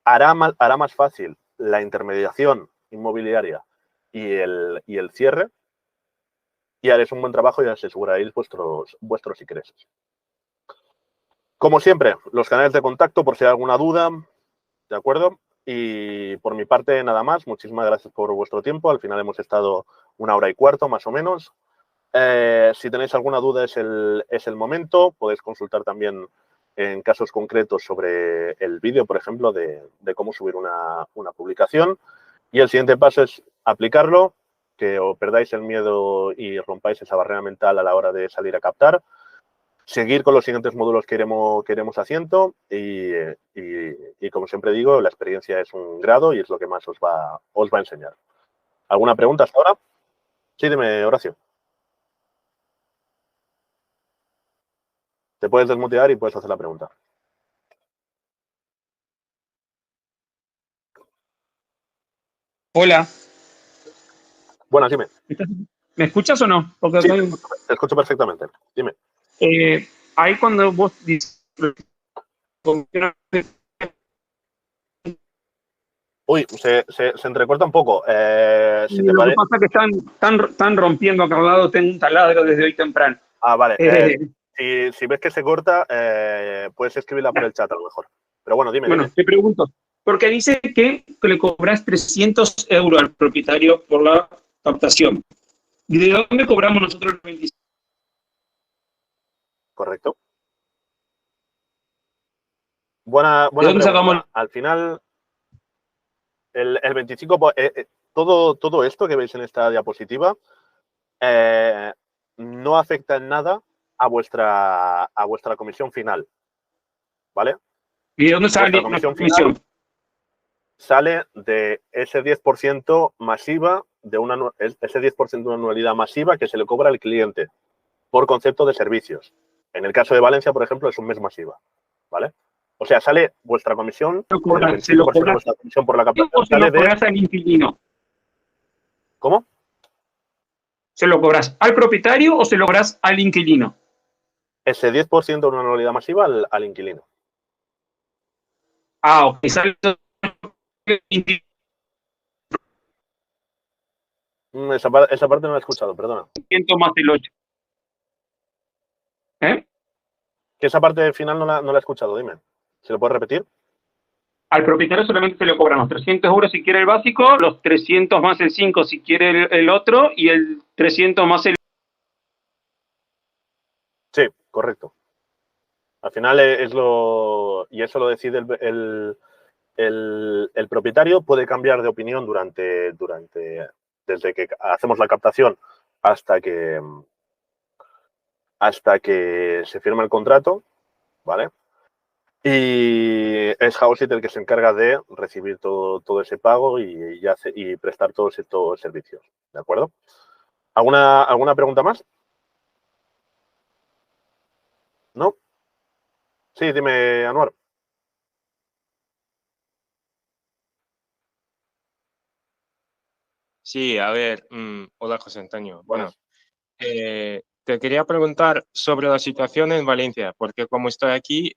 hará más fácil la intermediación inmobiliaria y el cierre, y haréis un buen trabajo y os aseguraréis vuestros ingresos. Como siempre, los canales de contacto por si hay alguna duda, ¿de acuerdo? Y por mi parte, nada más. Muchísimas gracias por vuestro tiempo. Al final hemos estado 1 hora y cuarto, más o menos. Si tenéis alguna duda es el momento. Podéis consultar también en casos concretos sobre el vídeo, por ejemplo, de cómo subir una publicación. Y el siguiente paso es aplicarlo, que os perdáis el miedo y rompáis esa barrera mental a la hora de salir a captar. Seguir con los siguientes módulos que iremos haciendo y, como siempre digo, la experiencia es un grado y es lo que más os va a enseñar. ¿Alguna pregunta hasta ahora? Sí, dime, Horacio. Te puedes desmutear y puedes hacer la pregunta. Hola. Buenas, dime. ¿Me escuchas o no? Porque Sí, te escucho perfectamente. Dime. ahí cuando vos dices... Uy, se entrecorta un poco. Si te Lo que pasa es que están rompiendo acá al lado, tengo un taladro desde hoy temprano. Ah, vale. Si ves que se corta, puedes escribirla por el chat a lo mejor. Pero bueno, dime. Bueno, te pregunto, porque dice que le cobras 300 euros al propietario por la captación. ¿Y de dónde cobramos nosotros el 25? Correcto. Buena ¿De dónde pregunta. sacamos? Al final, el 25, todo esto que veis en esta diapositiva no afecta en nada a vuestra comisión final, ¿vale? ¿Y de dónde sale Vuestra la comisión comisión? final sale de ese 10% masiva, ese 10% de una anualidad masiva que se le cobra al cliente por concepto de servicios. En el caso de Valencia, por ejemplo, es un mes masiva, ¿vale? O sea, sale vuestra comisión, el ¿Se lo 25% de cobras vuestra comisión por la captación o se sale lo cobras al inquilino? ¿Cómo? ¿Se lo cobras al propietario o se lo cobras al inquilino? Ese 10% de una anualidad masiva al inquilino. Ah, ok. Sale el inquilino Esa parte no la he escuchado, perdona. más el 8. ¿Eh? Que esa parte final no la he escuchado, dime. ¿Se lo puedes repetir? Al propietario solamente se le cobran los 300 euros si quiere el básico, los 300 más el 5 si quiere el otro y el 300 más el... Sí, correcto. Al final y eso lo decide el propietario, puede cambiar de opinión desde que hacemos la captación hasta que se firma el contrato, ¿vale? Y es Houseit el que se encarga de recibir todo ese pago y prestar todos estos servicios, ¿de acuerdo? ¿Alguna pregunta más? ¿No? Sí, dime, Anuar. Sí, a ver, hola José Antonio. Bueno, Buenas. te quería preguntar sobre la situación en Valencia, porque como estoy aquí,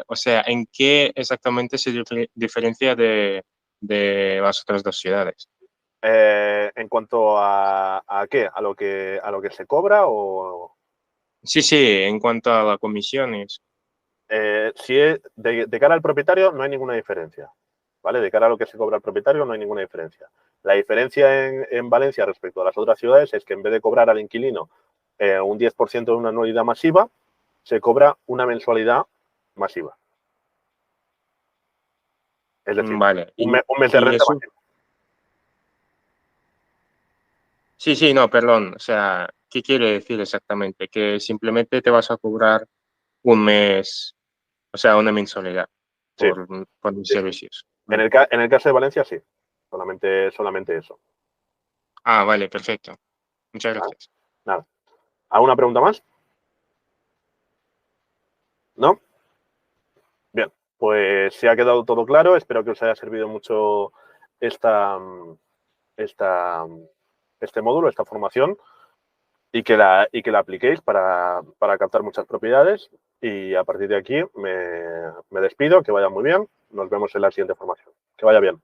o sea, ¿en qué exactamente se diferencia de las otras dos ciudades? En cuanto a qué, a lo que se cobra o Sí, sí, en cuanto a las comisiones. si es de cara al propietario no hay ninguna diferencia, ¿vale? De cara a lo que se cobra al propietario no hay ninguna diferencia. La diferencia en Valencia respecto a las otras ciudades es que en vez de cobrar al inquilino un 10% de una anualidad masiva, se cobra una mensualidad masiva. Es decir, Vale, un mes de y renta eso, masiva. Sí, no, perdón. O sea, ¿qué quiere decir exactamente? Que simplemente te vas a cobrar un mes, o sea, una mensualidad Sí. por mis servicios. En el caso de Valencia, sí. Solamente eso. Ah, vale, perfecto. Muchas ¿Vale? gracias. Nada. ¿Alguna pregunta más? ¿No? Bien, pues se ha quedado todo claro. Espero que os haya servido mucho esta, este módulo, esta formación, y que la apliquéis para captar muchas propiedades. Y a partir de aquí me despido, que vaya muy bien. Nos vemos en la siguiente formación. Que vaya bien.